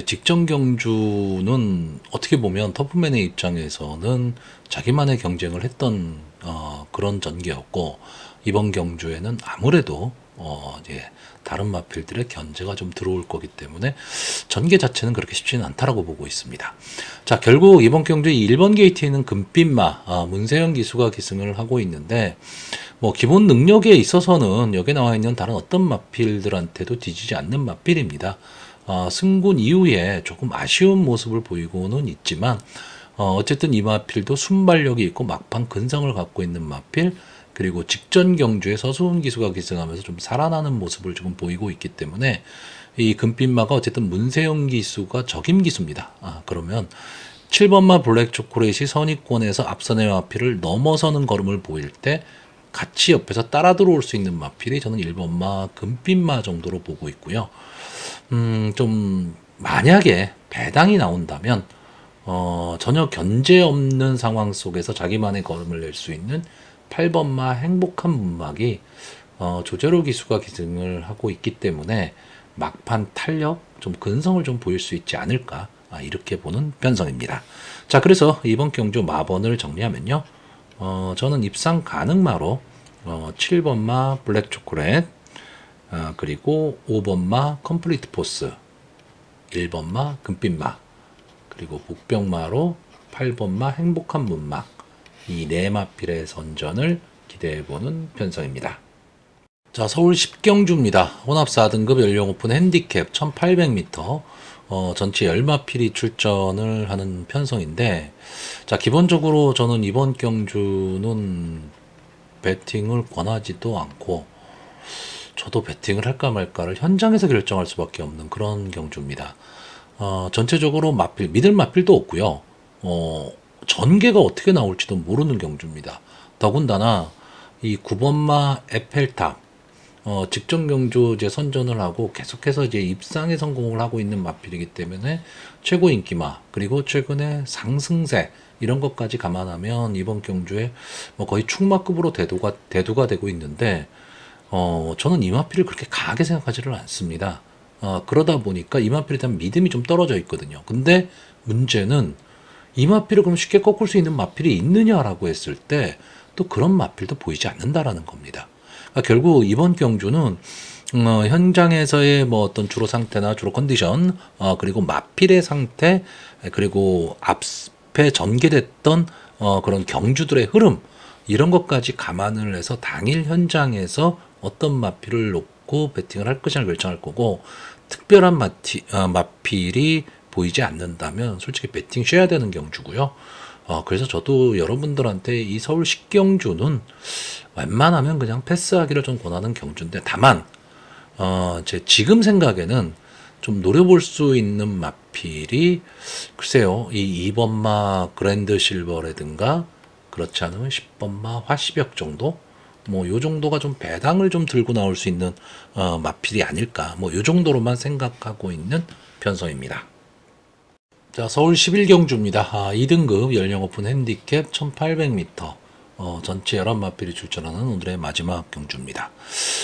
직전 경주는 어떻게 보면 터프맨의 입장에서는 자기만의 경쟁을 했던, 그런 전개였고, 이번 경주에는 아무래도, 이제 다른 마필들의 견제가 좀 들어올 거기 때문에 전개 자체는 그렇게 쉽지는 않다라고 보고 있습니다. 자, 결국 이번 경주 1번 게이트에 있는 금빛마 문세영 기수가 기승을 하고 있는데, 뭐 기본 능력에 있어서는 여기 나와 있는 다른 어떤 마필들한테도 뒤지지 않는 마필입니다. 승군 이후에 조금 아쉬운 모습을 보이고는 있지만, 어쨌든 이 마필도 순발력이 있고 막판 근성을 갖고 있는 마필, 그리고 직전 경주에 서수훈 기수가 기승하면서 좀 살아나는 모습을 지금 보이고 있기 때문에 이 금빛마가 어쨌든 문세영 기수가 적임 기수입니다. 그러면 7번마 블랙 초콜릿이 선의권에서 앞선의 마필을 넘어서는 걸음을 보일 때 같이 옆에서 따라 들어올 수 있는 마필이 저는 1번마 금빛마 정도로 보고 있고요. 좀 만약에 배당이 나온다면 전혀 견제 없는 상황 속에서 자기만의 걸음을 낼 수 있는 8번마 행복한 문막이 조재로 기수가 기승을 하고 있기 때문에 막판 탄력, 좀 근성을 좀 보일 수 있지 않을까, 이렇게 보는 편성입니다. 자, 그래서 이번 경주 마번을 정리하면요, 저는 입상 가능마로 7번마 블랙 초콜릿, 그리고 5번마 컴플리트 포스, 1번마 금빛마, 그리고 북병마로 8번마 행복한 문막, 이 네 마필의 선전을 기대해보는 편성입니다. 자, 서울 10경주입니다. 혼합 4등급 연령 오픈 핸디캡 1800m, 전체 10마필이 출전을 하는 편성인데, 자, 기본적으로 저는 이번 경주는 배팅을 권하지도 않고, 저도 배팅을 할까 말까를 현장에서 결정할 수밖에 없는 그런 경주입니다. 전체적으로 마필, 미들 마필도 없고요. 전개가 어떻게 나올지도 모르는 경주입니다. 더군다나 이 9번마 에펠탑, 직전 경주 이제 선전을 하고 계속해서 이제 입상에 성공을 하고 있는 마필이기 때문에 최고 인기마, 그리고 최근에 상승세 이런 것까지 감안하면 이번 경주에 뭐 거의 축마급으로 대두가 되고 있는데, 저는 이 마필을 그렇게 강하게 생각하지를 않습니다. 그러다 보니까 이 마필에 대한 믿음이 좀 떨어져 있거든요. 근데 문제는 이 마필을 그럼 쉽게 꺾을 수 있는 마필이 있느냐라고 했을 때 또 그런 마필도 보이지 않는다라는 겁니다. 그러니까 결국 이번 경주는 현장에서의 뭐 어떤 주로 상태나 주로 컨디션, 그리고 마필의 상태, 그리고 앞에 전개됐던 그런 경주들의 흐름, 이런 것까지 감안을 해서 당일 현장에서 어떤 마필을 놓고 배팅을 할 것이냐 결정할 거고, 특별한 마필이 보이지 않는다면 솔직히 배팅 쉬어야 되는 경주고요. 그래서 저도 여러분들한테 이 서울 10경주는 웬만하면 그냥 패스하기를 좀 권하는 경주인데, 다만 제 지금 생각에는 좀 노려볼 수 있는 마필이, 글쎄요, 이 2번마 그랜드 실버라든가, 그렇지 않으면 10번마 화시벽 정도, 뭐 요 정도가 좀 배당을 좀 들고 나올 수 있는 마필이 아닐까, 뭐 요 정도로만 생각하고 있는 편성입니다. 자, 서울 11경주입니다. 2등급 연령 오픈 핸디캡 1800m, 전체 11마필이 출전하는 오늘의 마지막 경주입니다.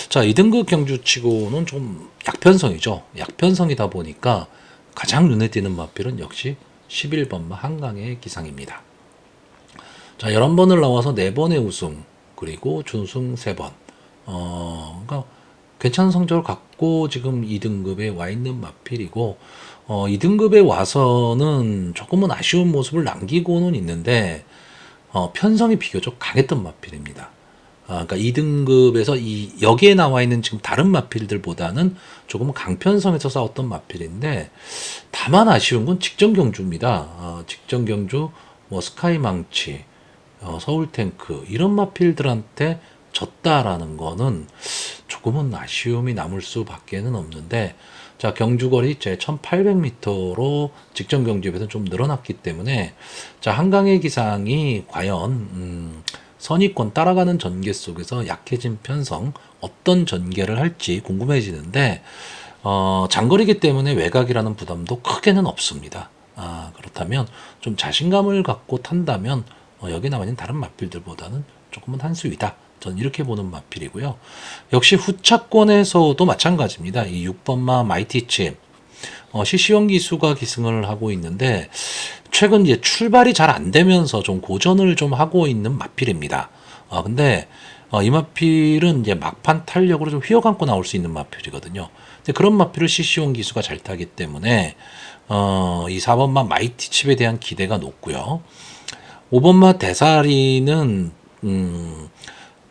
자, 2등급 경주치고는 좀 약편성이죠. 약편성이다 보니까 가장 눈에 띄는 마필은 역시 11번마 한강의 기상입니다. 자, 11번을 나와서 4번의 우승, 그리고 준우승 3번. 그러니까 괜찮은 성적을 갖고 지금 2등급에 와 있는 마필이고, 2등급에 와서는 조금은 아쉬운 모습을 남기고는 있는데, 편성이 비교적 강했던 마필입니다. 그러니까 2등급에서 여기에 나와 있는 지금 다른 마필들보다는 조금 강편성에서 싸웠던 마필인데, 다만 아쉬운 건 직전 경주입니다. 직전 경주, 뭐 스카이망치, 서울탱크 이런 마필들한테 졌다라는 거는 조금은 아쉬움이 남을 수밖에는 없는데, 자, 경주거리 제 1800m로 직전 경주에 비해서 좀 늘어났기 때문에, 자, 한강의 기상이 과연 선의권 따라가는 전개 속에서 약해진 편성, 어떤 전개를 할지 궁금해지는데, 장거리이기 때문에 외곽이라는 부담도 크게는 없습니다. 그렇다면 좀 자신감을 갖고 탄다면 여기 나와 있는 다른 마필들보다는 조금은 한 수 위다. 저는 이렇게 보는 마필이고요. 역시 후차권에서도 마찬가지입니다. 이 6번마 마이티칩, 시시원 기수가 기승을 하고 있는데, 최근 이제 출발이 잘 안 되면서 좀 고전을 좀 하고 있는 마필입니다. 근데 이 마필은 이제 막판 탄력으로 좀 휘어감고 나올 수 있는 마필이거든요. 근데 그런 마필을 시시원 기수가 잘 타기 때문에 이 4번마 마이티칩에 대한 기대가 높고요. 5번마 대사리는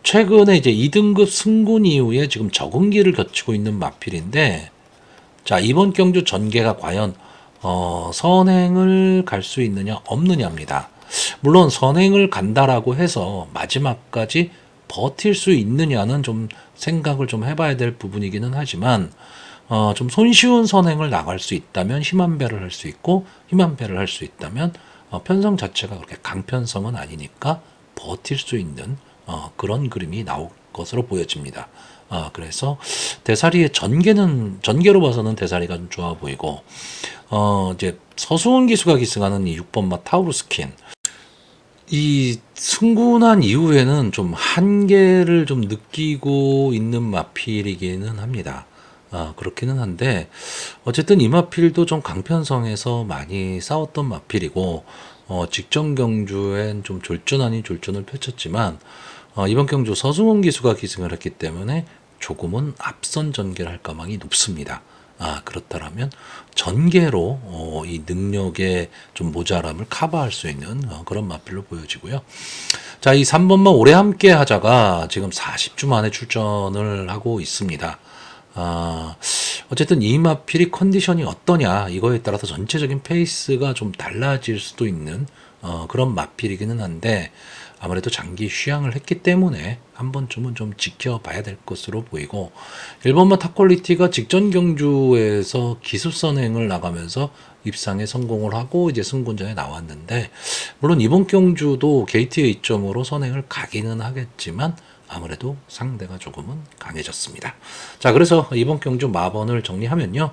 최근에 이제 2등급 승군 이후에 지금 적응기를 거치고 있는 마필인데, 자, 이번 경주 전개가 과연 선행을 갈 수 있느냐 없느냐입니다. 물론 선행을 간다라고 해서 마지막까지 버틸 수 있느냐는 좀 생각을 좀 해봐야 될 부분이기는 하지만, 좀 손쉬운 선행을 나갈 수 있다면 힘한 배를 할 수 있고, 힘한 배를 할 수 있다면 편성 자체가 그렇게 강편성은 아니니까 버틸 수 있는 그런 그림이 나올 것으로 보여집니다. 그래서 대사리의 전개로 봐서는 대사리가 좀 좋아 보이고, 이제 서수원 기수가 기승하는 이 6번마 타우루스킨, 이 승군한 이후에는 좀 한계를 좀 느끼고 있는 마필이기는 합니다. 그렇기는 한데, 어쨌든 이 마필도 좀 강편성에서 많이 싸웠던 마필이고, 직전 경주엔 좀 졸전 아닌 졸전을 펼쳤지만, 이번 경주 서승훈 기수가 기승을 했기 때문에 조금은 앞선 전개를 할 가망이 높습니다. 그렇다라면 전개로 이 능력의 좀 모자람을 커버할 수 있는 그런 마필로 보여지고요. 자, 이 3번마 오래 함께 하자가 지금 40주 만에 출전을 하고 있습니다. 어쨌든 이 마필이 컨디션이 어떠냐 이거에 따라서 전체적인 페이스가 좀 달라질 수도 있는 그런 마필이기는 한데 아무래도 장기 휴양을 했기 때문에 한 번쯤은 좀 지켜봐야 될 것으로 보이고 1번마 탑 퀄리티가 직전 경주에서 기습 선행을 나가면서 입상에 성공을 하고 이제 승군전에 나왔는데 물론 이번 경주도 게이트의 이점으로 선행을 가기는 하겠지만 아무래도 상대가 조금은 강해졌습니다. 자, 그래서 이번 경주 마번을 정리하면요.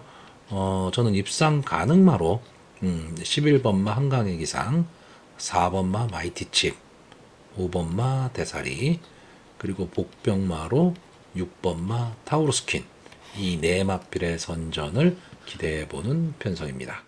저는 입상 가능마로 11번마 한강의 기상, 4번마 마이티칩, 5번마 대사리, 그리고 복병마로 6번마 타우루스킨 이 네 마필의 선전을 기대해보는 편성입니다.